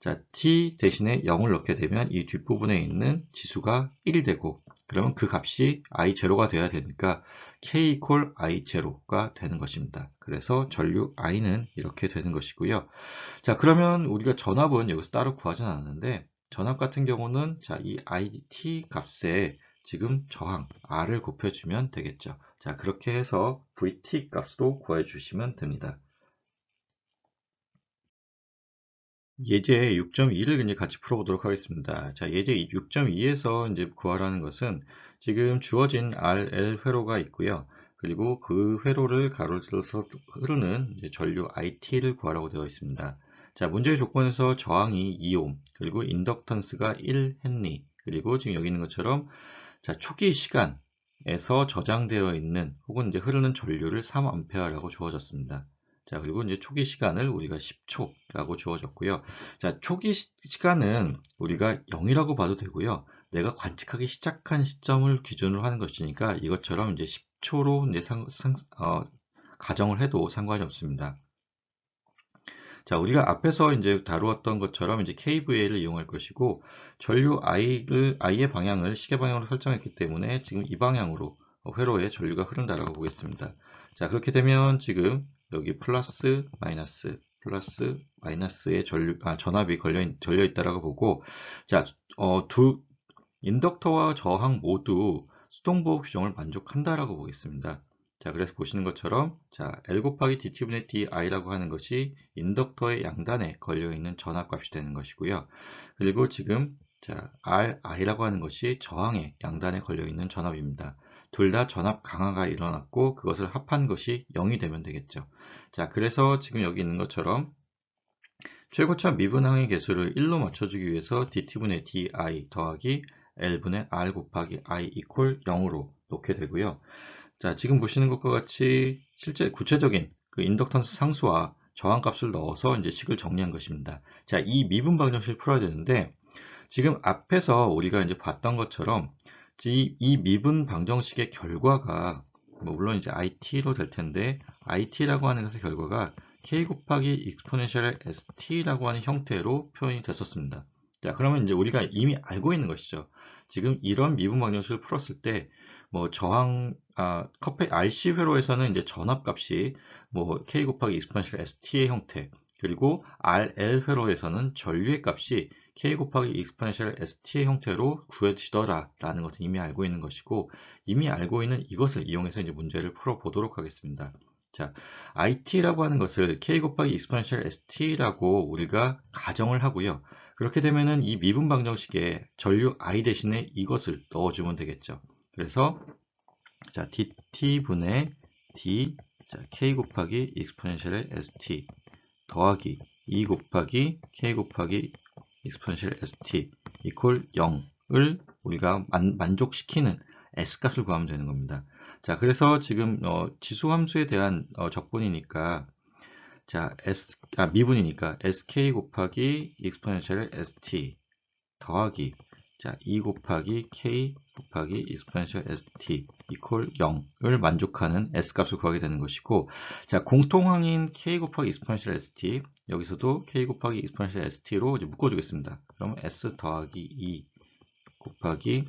자, t 대신에 0을 넣게 되면 이 뒷부분에 있는 지수가 1이 되고, 그러면 그 값이 i0가 돼야 되니까 k = i0가 되는 것입니다. 그래서 전류 i는 이렇게 되는 것이고요. 자, 그러면 우리가 전압은 여기서 따로 구하진 않았는데, 전압 같은 경우는 자, 이 it 값에 지금 저항 r을 곱해주면 되겠죠. 자, 그렇게 해서 vt 값도 구해주시면 됩니다. 예제 6.2를 이제 같이 풀어보도록 하겠습니다. 자, 예제 6.2에서 이제 구하라는 것은 지금 주어진 RL 회로가 있고요. 그리고 그 회로를 가로를 들어서 흐르는 이제 전류 IT를 구하라고 되어 있습니다. 자, 문제의 조건에서 저항이 2옴, 그리고 인덕턴스가 1헨리, 그리고 지금 여기 있는 것처럼 자, 초기 시간에서 저장되어 있는 혹은 이제 흐르는 전류를 3A라고 주어졌습니다. 자, 그리고 이제 초기 시간을 우리가 10초라고 주어졌고요. 자, 초기 시간은 우리가 0이라고 봐도 되고요. 내가 관측하기 시작한 시점을 기준으로 하는 것이니까 이것처럼 이제 10초로 이제 가정을 해도 상관이 없습니다. 자, 우리가 앞에서 이제 다루었던 것처럼 이제 KVA를 이용할 것이고, 전류 I의 방향을 시계 방향으로 설정했기 때문에 지금 이 방향으로 회로에 전류가 흐른다라고 보겠습니다. 자, 그렇게 되면 지금 여기 플러스 마이너스의 전압이 걸려 있다라고 보고, 자, 두 인덕터와 저항 모두 수동보호 규정을 만족한다라고 보겠습니다. 자, 그래서 보시는 것처럼 자, L 곱하기 DT분의 DI라고 하는 것이 인덕터의 양단에 걸려있는 전압값이 되는 것이고요. 그리고 지금 자, RI라고 하는 것이 저항의 양단에 걸려있는 전압입니다. 둘 다 전압 강화가 일어났고 그것을 합한 것이 0이 되면 되겠죠. 자, 그래서 지금 여기 있는 것처럼 최고차 미분항의 개수를 1로 맞춰주기 위해서 dt분의 di 더하기 l분의 r 곱하기 i 이퀄 0으로 놓게 되고요. 자, 지금 보시는 것과 같이 실제 구체적인 그 인덕턴스 상수와 저항값을 넣어서 이제 식을 정리한 것입니다. 자, 이 미분 방정식을 풀어야 되는데 지금 앞에서 우리가 이제 봤던 것처럼 이 미분 방정식의 결과가 뭐 물론 이제 it로 될 텐데 it라고 하는 것의 결과가 k 곱하기 exponential st라고 하는 형태로 표현이 됐었습니다. 자, 그러면 이제 우리가 이미 알고 있는 것이죠. 지금 이런 미분 방정식을 풀었을 때 뭐 커피 RC 회로에서는 이제 전압값이 뭐 k 곱하기 exponential st의 형태, 그리고 RL 회로에서는 전류의 값이 k 곱하기 exponential st의 형태로 구해지더라 라는 것은 이미 알고 있는 것이고, 이미 알고 있는 이것을 이용해서 이제 문제를 풀어보도록 하겠습니다. 자, it라고 하는 것을 k 곱하기 exponential st라고 우리가 가정을 하고요. 그렇게 되면은 이 미분 방정식에 전류 i 대신에 이것을 넣어주면 되겠죠. 그래서 자, dt분의 d 자, k 곱하기 exponential st 더하기 2 곱하기 k 곱하기 exponential st 이퀄 0을 우리가 만족시키는 s값을 구하면 되는 겁니다. 자, 그래서 지금 지수함수에 대한 적분이니까 자, 미분이니까 sk 곱하기 exponential st 더하기 자, 2 곱하기 k 곱하기 exponential st 이퀄 0을 만족하는 s값을 구하게 되는 것이고, 자, 공통항인 k 곱하기 exponential st 여기서도 k 곱하기 exponential st로 이제 묶어주겠습니다. 그럼 s 더하기 2 곱하기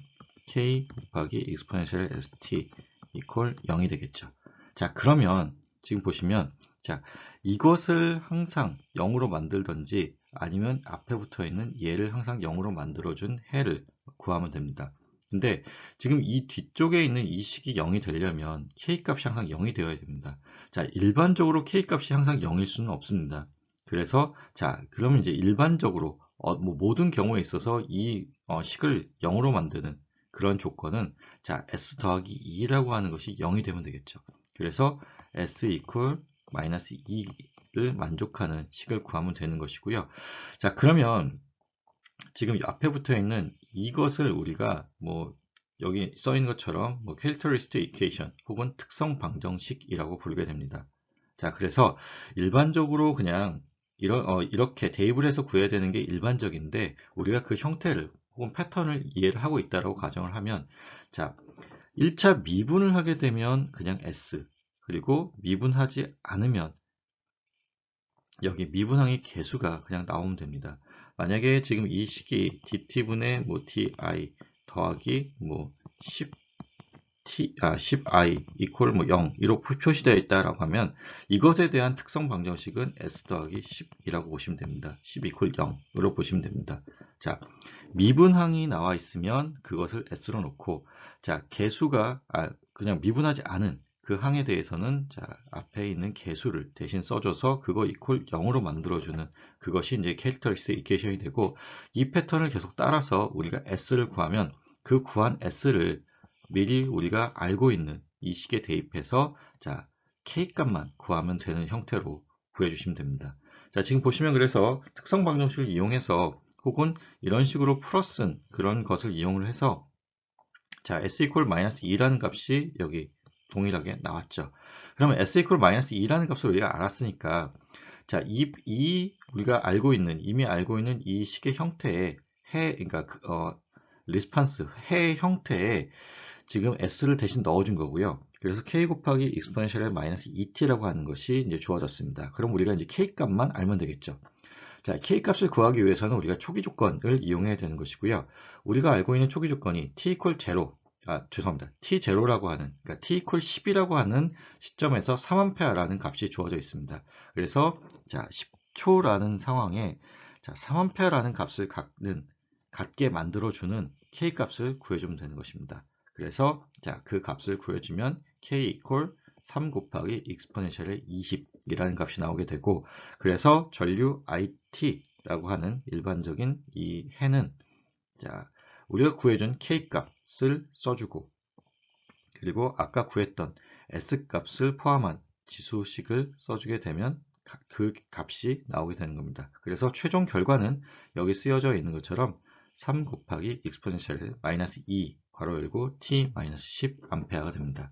k 곱하기 exponential st 이퀄 0이 되겠죠. 자, 그러면 지금 보시면 자, 이것을 항상 0으로 만들던지 아니면 앞에 붙어 있는 얘를 항상 0으로 만들어준 해를 구하면 됩니다. 근데 지금 이 뒤쪽에 있는 이 식이 0이 되려면 K값이 항상 0이 되어야 됩니다. 자, 일반적으로 K값이 항상 0일 수는 없습니다. 그래서 자, 그러면 이제 일반적으로 뭐 모든 경우에 있어서 이 식을 0으로 만드는 그런 조건은 자, S 더하기 2라고 하는 것이 0이 되면 되겠죠. 그래서 S 이퀄 마이너스 2를 만족하는 식을 구하면 되는 것이고요. 자, 그러면 지금 앞에 붙어 있는 이것을 우리가 뭐 여기 써있는 것처럼 뭐 characteristic equation 혹은 특성 방정식이라고 부르게 됩니다. 자, 그래서 일반적으로 그냥 이렇게 테이블에서 구해야 되는 게 일반적인데 우리가 그 형태를 혹은 패턴을 이해를 하고 있다라고 가정을 하면 자, 1차 미분을 하게 되면 그냥 S 그리고 미분하지 않으면 여기 미분항의 개수가 그냥 나오면 됩니다. 만약에 지금 이 식이 dt분의 뭐 ti 더하기 뭐 10i 이퀄 뭐 0 이렇게 표시되어 있다라고 하면 이것에 대한 특성 방정식은 s 더하기 10이라고 보시면 됩니다. 10 이퀄 0으로 보시면 됩니다. 자, 미분항이 나와 있으면 그것을 s로 놓고 자, 개수가 그냥 미분하지 않은 그 항에 대해서는 자, 앞에 있는 개수를 대신 써줘서 그거 이퀄 0으로 만들어주는 그것이 이제 캐릭터리스틱 이퀘이션이 되고 이 패턴을 계속 따라서 우리가 s를 구하면 그 구한 s를 미리 우리가 알고 있는 이 식에 대입해서 자, K값만 구하면 되는 형태로 구해주시면 됩니다. 자, 지금 보시면 그래서 특성 방정식을 이용해서 혹은 이런 식으로 풀어쓴 그런 것을 이용을 해서 자, s 이퀄 마이너스 2라는 값이 여기 동일하게 나왔죠. 그러면 s 이퀄 마이너스 2라는 값을 우리가 알았으니까 자, 우리가 이미 알고 있는 이 식의 형태의 그러니까 리스판스, 해 형태에 지금 s를 대신 넣어준 거고요. 그래서 k 곱하기 익스포넨셜의 마이너스 2t라고 하는 것이 이제 주어졌습니다. 그럼 우리가 이제 k 값만 알면 되겠죠. 자, k 값을 구하기 위해서는 우리가 초기 조건을 이용해야 되는 것이고요. 우리가 알고 있는 초기 조건이 t 이퀄 0, 죄송합니다. t0라고 하는, 그러니까 t 이퀄 10이라고 하는 시점에서 3A라는 값이 주어져 있습니다. 그래서 자, 10초라는 상황에 자, 3A라는 값을 갖게 만들어주는 k 값을 구해주면 되는 것입니다. 그래서 자, 그 값을 구해주면 k 이퀄 3 곱하기 익스포넨셜의 20이라는 값이 나오게 되고 그래서 전류 IT라고 하는 일반적인 이 해는 자, 우리가 구해준 K 값을 써주고 그리고 아까 구했던 S 값을 포함한 지수식을 써주게 되면 그 값이 나오게 되는 겁니다. 그래서 최종 결과는 여기 쓰여져 있는 것처럼 3 곱하기 익스포넨셜 마이너스 2 괄호 열고 t 마이너스 10 암페어가 됩니다.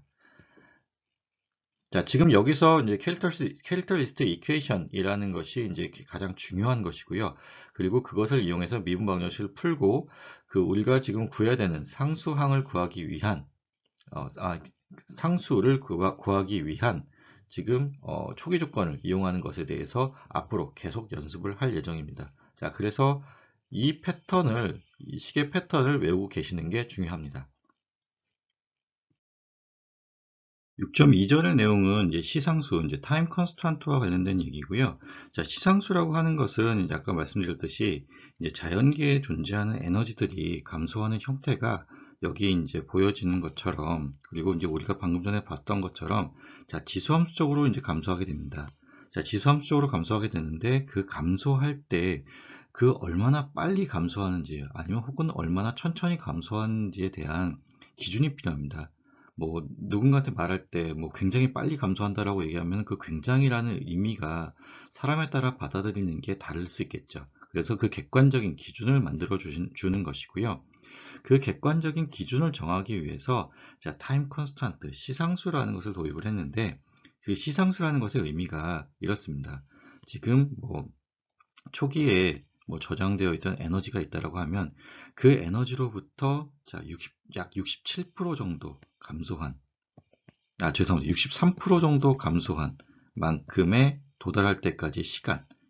자, 지금 여기서 이제 캐릭터리스틱 이퀘이션이라는 것이 이제 가장 중요한 것이고요. 그리고 그것을 이용해서 미분 방정식을 풀고 우리가 지금 구해야 되는 상수항을 구하기 위한 상수를 구하기 위한 지금 초기 조건을 이용하는 것에 대해서 앞으로 계속 연습을 할 예정입니다. 자, 그래서 이 식의 패턴을 외우고 계시는 게 중요합니다. 6.2절의 내용은 이제 시상수, 이제 타임 컨스탄트와 관련된 얘기고요. 자, 시상수라고 하는 것은 아까 말씀드렸듯이 이제 자연계에 존재하는 에너지들이 감소하는 형태가 여기 이제 보여지는 것처럼 그리고 이제 우리가 방금 전에 봤던 것처럼 자, 지수함수적으로 이제 감소하게 됩니다. 자, 지수함수적으로 감소하게 되는데 그 감소할 때 그 얼마나 빨리 감소하는지 아니면 혹은 얼마나 천천히 감소하는지에 대한 기준이 필요합니다. 뭐 누군가한테 말할 때 뭐 굉장히 빨리 감소한다라고 얘기하면 그 굉장히라는 의미가 사람에 따라 받아들이는 게 다를 수 있겠죠. 그래서 그 객관적인 기준을 만들어 주는 것이고요. 그 객관적인 기준을 정하기 위해서 자, 타임 컨스탄트, 시상수라는 것을 도입을 했는데 그 시상수라는 것의 의미가 이렇습니다. 지금 뭐 초기에 뭐 저장되어 있던 에너지가 있다라고 하면 그 에너지로부터 자, 약 67% 정도 감소한 죄송합니다. 63% 정도 감소한 만큼에 도달할 때까지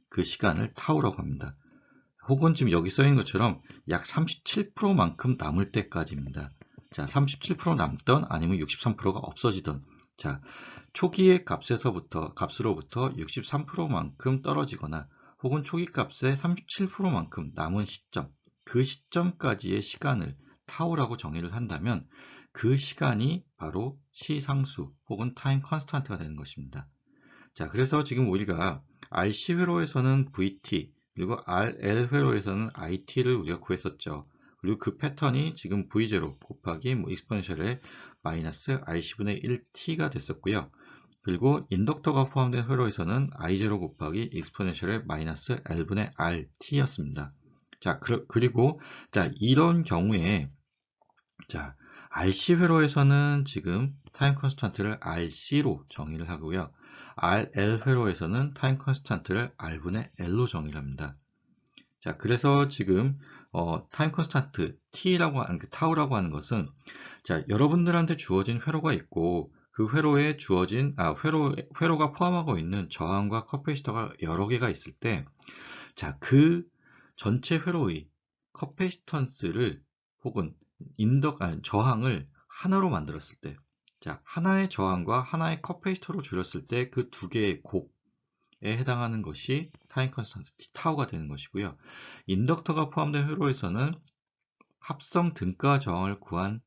그 시간을 타우라고 합니다. 혹은 지금 여기 써있는 것처럼 약 37%만큼 남을 때까지입니다. 자, 37% 남던 아니면 63%가 없어지던 자, 초기의 값으로부터 63%만큼 떨어지거나 혹은 초기 값의 37%만큼 남은 시점, 그 시점까지의 시간을 타우라고 정의를 한다면 그 시간이 바로 시상수 혹은 타임 컨스탄트가 되는 것입니다. 자, 그래서 지금 우리가 RC 회로에서는 VT 그리고 RL 회로에서는 IT를 우리가 구했었죠. 그리고 그 패턴이 지금 V0 곱하기 뭐 익스포넨셜의 마이너스 RC분의 1T가 됐었고요. 그리고 인덕터가 포함된 회로에서는 I0 곱하기 익스포넨셜의 마이너스 L분의 RT였습니다. 자, 그리고 자, 이런 경우에 자, RC 회로에서는 지금 타임 컨스탄트를 RC로 정의를 하고요. RL 회로에서는 타임 컨스탄트를 R분의 L로 정의를 합니다. 자, 그래서 지금 타임 컨스탄트 T라고 하는 타우라고 하는 것은 자, 여러분들한테 주어진 회로가 있고 그 회로에 주어진 회로가 포함하고 있는 저항과 커패시터가 여러 개가 있을 때 자, 그 전체 회로의 커패시턴스를 혹은 저항을 하나로 만들었을 때, 자, 하나의 저항과 하나의 커패시터로 줄였을 때 그 두 개의 곱에 해당하는 것이 타임 컨스턴트 타우가 되는 것이고요. 인덕터가 포함된 회로에서는 합성 등가 저항을 구하는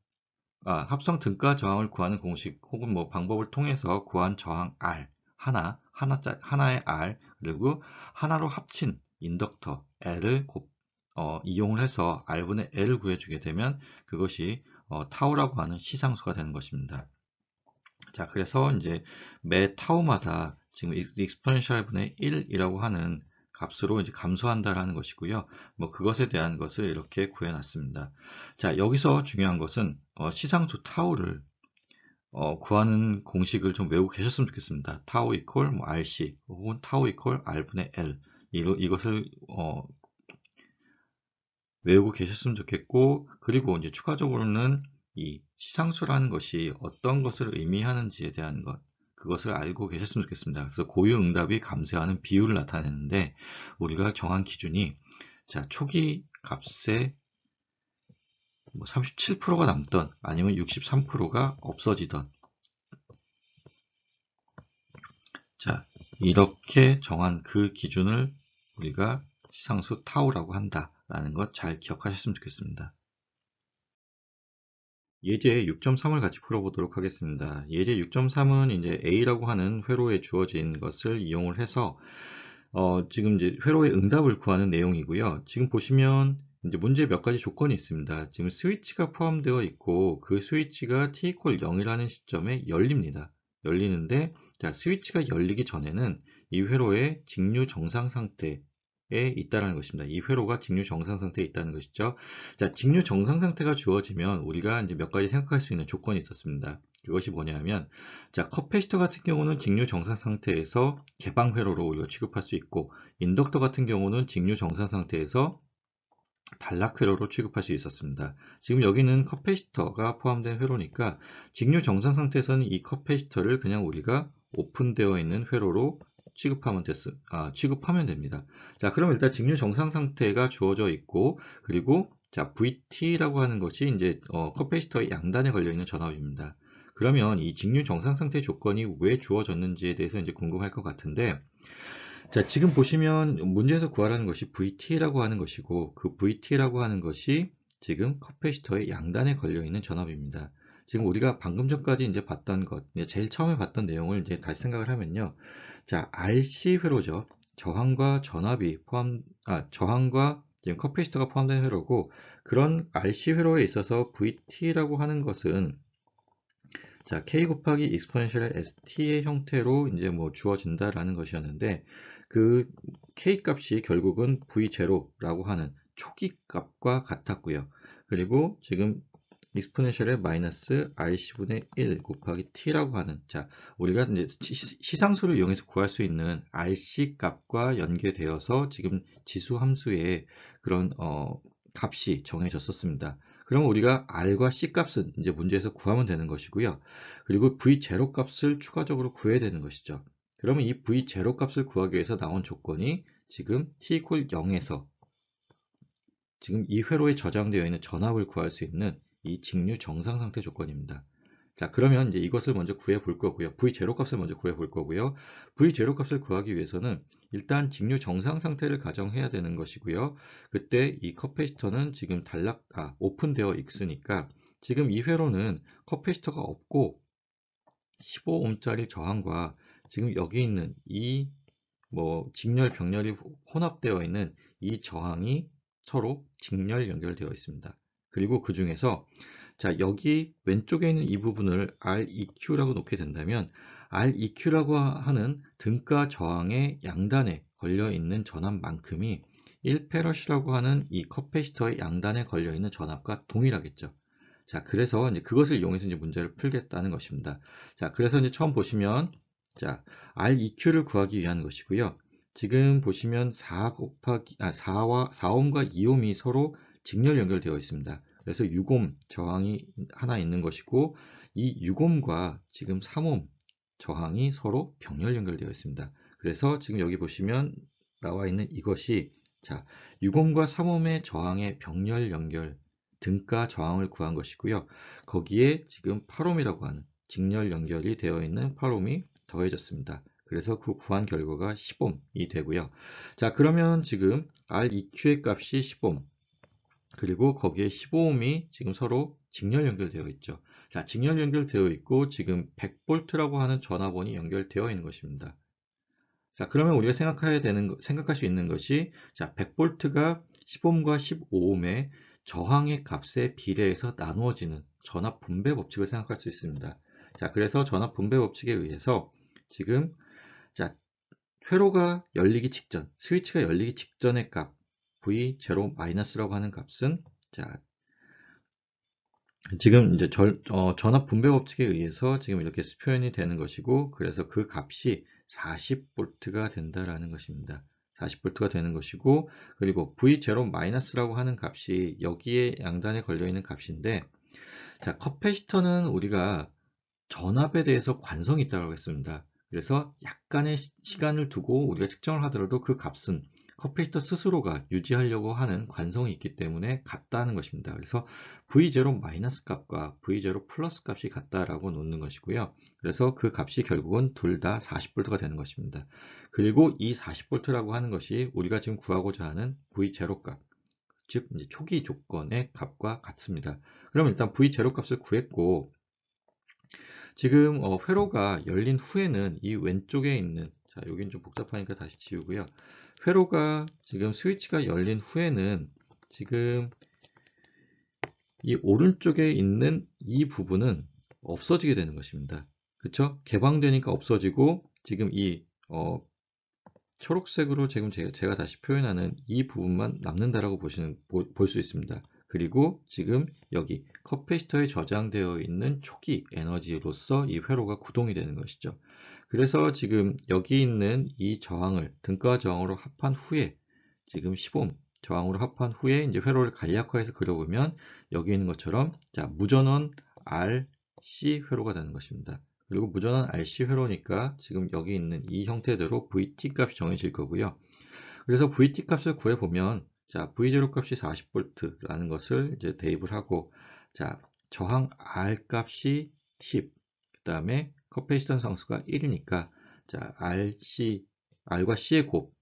공식 혹은 뭐 방법을 통해서 구한 저항 R 하나의 R 그리고 하나로 합친 인덕터 L을 이용을 해서 R분의 L을 구해주게 되면 그것이 타우라고 하는 시상수가 되는 것입니다. 자, 그래서 이제 매 타우마다 지금 익스포넨셜 분의 1이라고 하는 값으로 이제 감소한다라는 것이고요. 뭐 그것에 대한 것을 이렇게 구해놨습니다. 자, 여기서 중요한 것은 시상수 타우를 구하는 공식을 좀 외우고 계셨으면 좋겠습니다. 타우 이퀄 뭐 RC 혹은 타우 이퀄 R분의 L 이것을 외우고 계셨으면 좋겠고, 그리고 이제 추가적으로는 이 시상수라는 것이 어떤 것을 의미하는지에 대한 그것을 알고 계셨으면 좋겠습니다. 그래서 고유응답이 감소하는 비율을 나타내는데 우리가 정한 기준이 자, 초기 값에 뭐 37%가 남던 아니면 63%가 없어지던 자, 이렇게 정한 그 기준을 우리가 시상수 타우라고 한다라는 것 잘 기억하셨으면 좋겠습니다. 예제 6.3을 같이 풀어보도록 하겠습니다. 예제 6.3은 이제 A라고 하는 회로에 주어진 것을 이용을 해서 지금 이제 회로의 응답을 구하는 내용이고요. 지금 보시면 이제 문제에 몇 가지 조건이 있습니다. 지금 스위치가 포함되어 있고 그 스위치가 t 0이라는 시점에 열립니다. 열리는데 자, 스위치가 열리기 전에는 이 회로의 직류 정상 상태에 있다는 것입니다. 이 회로가 직류 정상 상태에 있다는 것이죠. 자, 직류 정상 상태가 주어지면 우리가 이제 몇 가지 생각할 수 있는 조건이 있었습니다. 그것이 뭐냐면, 자, 커패시터 같은 경우는 직류 정상 상태에서 개방 회로로 우리가 취급할 수 있고, 인덕터 같은 경우는 직류 정상 상태에서 단락 회로로 취급할 수 있었습니다. 지금 여기는 커패시터가 포함된 회로니까 직류 정상 상태에서는 이 커패시터를 그냥 우리가 오픈되어 있는 회로로 취급하면 됩니다. 자, 그럼 일단 직류 정상 상태가 주어져 있고, 그리고 자, VT라고 하는 것이 이제 커패시터의 양단에 걸려 있는 전압입니다. 그러면 이 직류 정상 상태 조건이 왜 주어졌는지에 대해서 이제 궁금할 것 같은데, 자, 지금 보시면 문제에서 구하라는 것이 VT라고 하는 것이고, 그 VT라고 하는 것이 지금 커패시터의 양단에 걸려 있는 전압입니다. 지금 우리가 방금 전까지 이제 봤던 것, 이제 제일 처음에 봤던 내용을 이제 다시 생각을 하면요. 자, RC 회로죠. 저항과 지금 커패시터가 포함된 회로고, 그런 RC 회로에 있어서 VT라고 하는 것은 자, k 곱하기 익스포넨셜의 st의 형태로 이제 뭐 주어진다라는 것이었는데 그 k 값이 결국은 v0라고 하는 초기 값과 같았고요. 그리고 지금 익스포넨셜의 마이너스 rc분의 1 곱하기 t라고 하는 자, 우리가 이제 시상수를 이용해서 구할 수 있는 rc 값과 연계되어서 지금 지수 함수의 그런 값이 정해졌었습니다. 그럼 우리가 r과 c 값은 이제 문제에서 구하면 되는 것이고요. 그리고 v0 값을 추가적으로 구해야 되는 것이죠. 그러면 이 v0 값을 구하기 위해서 나온 조건이 지금 t 0에서 지금 이 회로에 저장되어 있는 전압을 구할 수 있는 이 직류 정상 상태 조건입니다. 자, 그러면 이제 이것을 먼저 구해 볼 거고요. v0 값을 먼저 구해 볼 거고요. v0 값을 구하기 위해서는 일단 직류 정상 상태를 가정해야 되는 것이고요. 그때 이 커패시터는 지금 오픈되어 있으니까 지금 이 회로는 커패시터가 없고 15ohm짜리 저항과 지금 여기 있는 이 직렬, 병렬이 혼합되어 있는 이 저항이 서로 직렬 연결되어 있습니다. 그리고 그 중에서 자, 여기 왼쪽에 있는 이 부분을 REQ라고 놓게 된다면 REQ라고 하는 등가 저항의 양단에 걸려 있는 전압만큼이 1페럿이라고 하는 이 커패시터의 양단에 걸려 있는 전압과 동일하겠죠. 자, 그래서 이제 그것을 이용해서 이제 문제를 풀겠다는 것입니다. 자, 그래서 이제 처음 보시면, 자, REQ를 구하기 위한 것이고요. 지금 보시면 4옴과 2옴이 서로 직렬 연결되어 있습니다. 그래서 6옴 저항이 하나 있는 것이고, 이 6옴과 지금 3옴 저항이 서로 병렬 연결되어 있습니다. 그래서 지금 여기 보시면 나와 있는 이것이, 자, 6옴과 3옴의 저항의 병렬 연결, 등가 저항을 구한 것이고요. 거기에 지금 8옴이라고 하는 직렬 연결이 되어 있는 8옴이 더해졌습니다. 그래서 그 구한 결과가 10옴이 되고요. 자, 그러면 지금 REQ의 값이 10옴, 그리고 거기에 15옴이 지금 서로 직렬 연결되어 있죠. 자, 직렬 연결되어 있고 지금 100V라고 하는 전압원이 연결되어 있는 것입니다. 자, 그러면 우리가 생각할 수 있는 것이, 자, 100V가 10옴과 15옴의 저항의 값에 비례해서 나누어지는 전압 분배 법칙을 생각할 수 있습니다. 자, 그래서 전압 분배 법칙에 의해서 지금, 자, 회로가 열리기 직전, 스위치가 열리기 직전의 값, V0-라고 하는 값은, 자, 지금 이제 전압 분배 법칙에 의해서 지금 이렇게 표현이 되는 것이고, 그래서 그 값이 40V가 된다라는 것입니다. 40V가 되는 것이고, 그리고 V0-라고 하는 값이 여기에 양단에 걸려 있는 값인데, 자, 커패시터는 우리가 전압에 대해서 관성이 있다고 했습니다. 그래서 약간의 시간을 두고 우리가 측정을 하더라도 그 값은 커패시터 스스로가 유지하려고 하는 관성이 있기 때문에 같다는 것입니다. 그래서 V0 마이너스 값과 V0 플러스 값이 같다라고 놓는 것이고요. 그래서 그 값이 결국은 둘 다 40V가 되는 것입니다. 그리고 이 40V라고 하는 것이 우리가 지금 구하고자 하는 V0 값, 즉 이제 초기 조건의 값과 같습니다. 그럼 일단 V0 값을 구했고, 지금 회로가 열린 후에는 이 왼쪽에 있는, 자, 여긴 좀 복잡하니까 다시 지우고요. 회로가 지금 스위치가 열린 후에는 지금 이 오른쪽에 있는 이 부분은 없어지게 되는 것입니다. 그쵸? 개방되니까 없어지고, 지금 이 초록색으로 지금 제가 다시 표현하는 이 부분만 남는다라고 볼 수 있습니다. 그리고 지금 여기 커패시터에 저장되어 있는 초기 에너지로서 이 회로가 구동이 되는 것이죠. 그래서 지금 여기 있는 이 저항을 등가 저항으로 합한 후에, 지금 10옴 저항으로 합한 후에 이제 회로를 간략화해서 그려보면 여기 있는 것처럼, 자, 무전원 RC 회로가 되는 것입니다. 그리고 무전원 RC 회로니까 지금 여기 있는 이 형태대로 VT 값이 정해질 거고요. 그래서 VT 값을 구해보면, 자, V0 값이 40V라는 것을 이제 대입을 하고, 자, 저항 R 값이 10, 그 다음에 커패시턴 상수가 1이니까, 자, R과 C의 곱,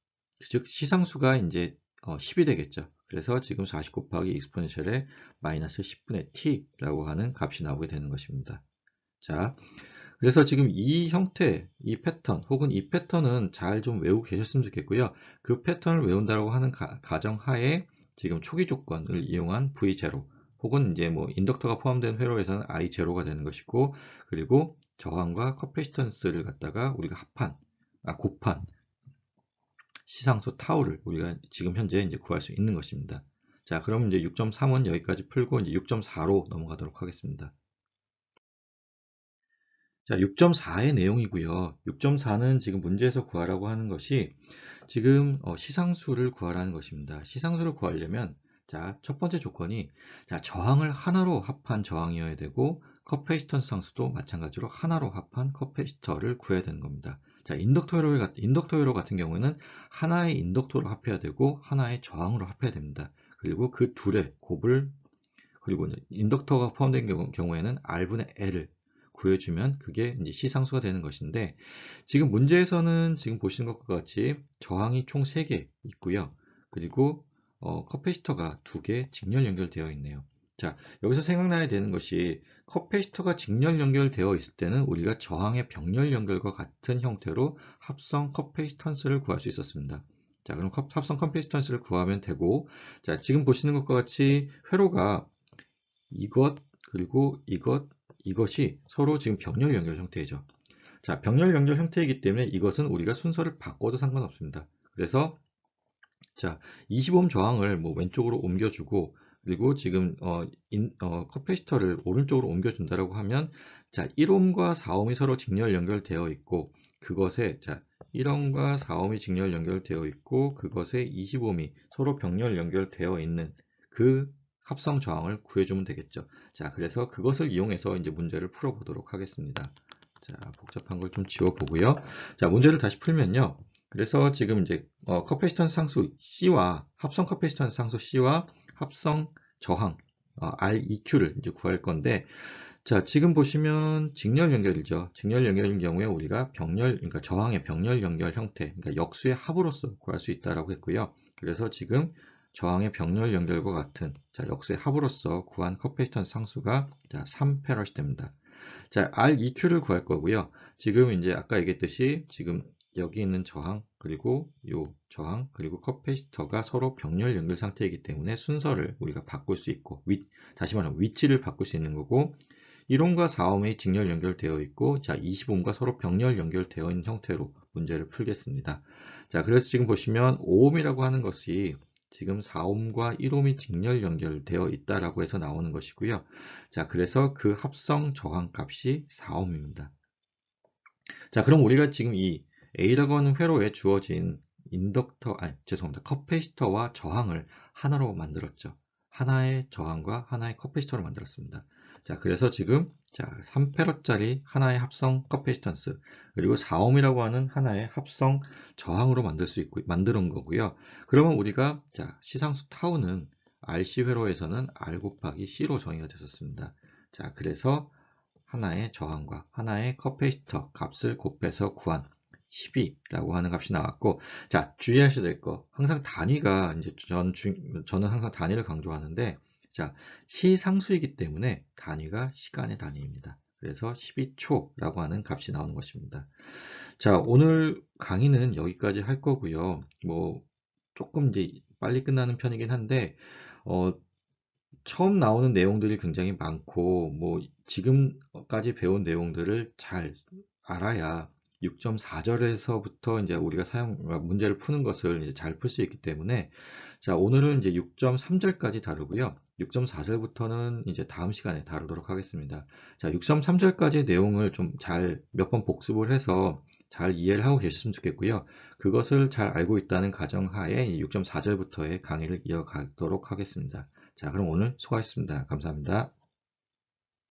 즉 시상수가 이제 10이 되겠죠. 그래서 지금 40 곱하기 익스포넨셜의 마이너스 10분의 t라고 하는 값이 나오게 되는 것입니다. 자, 그래서 지금 이 형태, 이 패턴, 혹은 이 패턴은 잘 좀 외우고 계셨으면 좋겠고요. 그 패턴을 외운다고 하는 가정하에 지금 초기 조건을 이용한 V0, 혹은 이제 뭐 인덕터가 포함된 회로에서는 I0가 되는 것이고, 그리고 저항과 커패시턴스를 갖다가 우리가 곱한 시상수 타우를 우리가 지금 현재 이제 구할 수 있는 것입니다. 자, 그럼 이제 6.3은 여기까지 풀고 이제 6.4로 넘어가도록 하겠습니다. 자, 6.4의 내용이고요. 6.4는 지금 문제에서 구하라고 하는 것이 지금 시상수를 구하라는 것입니다. 시상수를 구하려면, 자, 첫 번째 조건이, 자, 저항을 하나로 합한 저항이어야 되고, 커패시턴스 상수도 마찬가지로 하나로 합한 커패시터를 구해야 되는 겁니다. 자, 인덕터 회로 같은 경우에는 하나의 인덕터로 합해야 되고 하나의 저항으로 합해야 됩니다. 그리고 그 둘의 곱을, 그리고 인덕터가 포함된 경우에는 R분의 L을 구해주면 그게 이제 시상수가 되는 것인데, 지금 문제에서는 지금 보시는 것과 같이 저항이 총 3개 있고요. 그리고 커패시터가 2개 직렬 연결되어 있네요. 자, 여기서 생각나야 되는 것이, 커패시터가 직렬 연결되어 있을 때는 우리가 저항의 병렬 연결과 같은 형태로 합성 커패시턴스를 구할 수 있었습니다. 자, 그럼 합성 커패시턴스를 구하면 되고, 자, 지금 보시는 것과 같이 회로가 이것, 그리고 이것이 서로 지금 병렬 연결 형태이죠. 자, 병렬 연결 형태이기 때문에 이것은 우리가 순서를 바꿔도 상관없습니다. 그래서, 자, 25옴 저항을 뭐 왼쪽으로 옮겨주고, 그리고 지금 커패시터를 오른쪽으로 옮겨준다라고 하면, 자, 1옴과 4옴이 서로 직렬 연결되어 있고, 그것에, 자, 1옴과 4옴이 직렬 연결되어 있고, 그것에 20옴이 서로 병렬 연결되어 있는 그 합성 저항을 구해주면 되겠죠. 자, 그래서 그것을 이용해서 이제 문제를 풀어보도록 하겠습니다. 자, 복잡한 걸 좀 지워보고요. 자, 문제를 다시 풀면요. 그래서 지금 이제 커패시턴스 상수 C와 합성 커패시턴스 상수 C와 합성 저항 REQ를 이제 구할 건데, 자, 지금 보시면 직렬 연결이죠. 직렬 연결인 경우에 우리가 그러니까 저항의 병렬 연결 형태, 그러니까 역수의 합으로서 구할 수 있다라고 했고요. 그래서 지금 저항의 병렬 연결과 같은, 자, 역수의 합으로서 구한 커패시턴스 상수가, 자, 3페럿이 됩니다. 자, REQ를 구할 거고요. 지금 이제 아까 얘기했듯이 지금 여기 있는 저항, 그리고 요 저항, 그리고 커패시터가 서로 병렬 연결 상태이기 때문에 순서를 우리가 바꿀 수 있고, 다시 말하면 위치를 바꿀 수 있는 거고, 1옴과 4옴이 직렬 연결되어 있고, 자, 20옴과 서로 병렬 연결되어 있는 형태로 문제를 풀겠습니다. 자, 그래서 지금 보시면 5옴이라고 하는 것이 지금 4옴과 1옴이 직렬 연결되어 있다라고 해서 나오는 것이고요. 자, 그래서 그 합성 저항 값이 4옴입니다. 자, 그럼 우리가 지금 이 A라고 하는 회로에 주어진 커패시터와 저항을 하나로 만들었죠. 하나의 저항과 하나의 커패시터로 만들었습니다. 자, 그래서 지금, 자, 3페럿짜리 하나의 합성 커패시턴스, 그리고 4옴이라고 하는 하나의 합성 저항으로 만드는 거고요. 그러면 우리가, 자, 시상수 타우는 RC 회로에서는 R 곱하기 C로 정의가 됐었습니다. 자, 그래서 하나의 저항과 하나의 커패시터 값을 곱해서 구한 12라고 하는 값이 나왔고, 자, 주의하셔야 될 거, 항상 단위가, 이제 저는 항상 단위를 강조하는데, 자, 시상수이기 때문에 단위가 시간의 단위입니다. 그래서 12초라고 하는 값이 나오는 것입니다. 자, 오늘 강의는 여기까지 할 거고요. 뭐, 조금 이제 빨리 끝나는 편이긴 한데, 어, 처음 나오는 내용들이 굉장히 많고, 뭐, 지금까지 배운 내용들을 잘 알아야 6.4절에서부터 이제 우리가 문제를 푸는 것을 이제 잘 풀 수 있기 때문에, 자, 오늘은 이제 6.3절까지 다루고요. 6.4절부터는 이제 다음 시간에 다루도록 하겠습니다. 자, 6.3절까지의 내용을 좀 잘 몇 번 복습을 해서 잘 이해를 하고 계셨으면 좋겠고요. 그것을 잘 알고 있다는 가정하에 6.4절부터의 강의를 이어가도록 하겠습니다. 자, 그럼 오늘 수고하셨습니다. 감사합니다.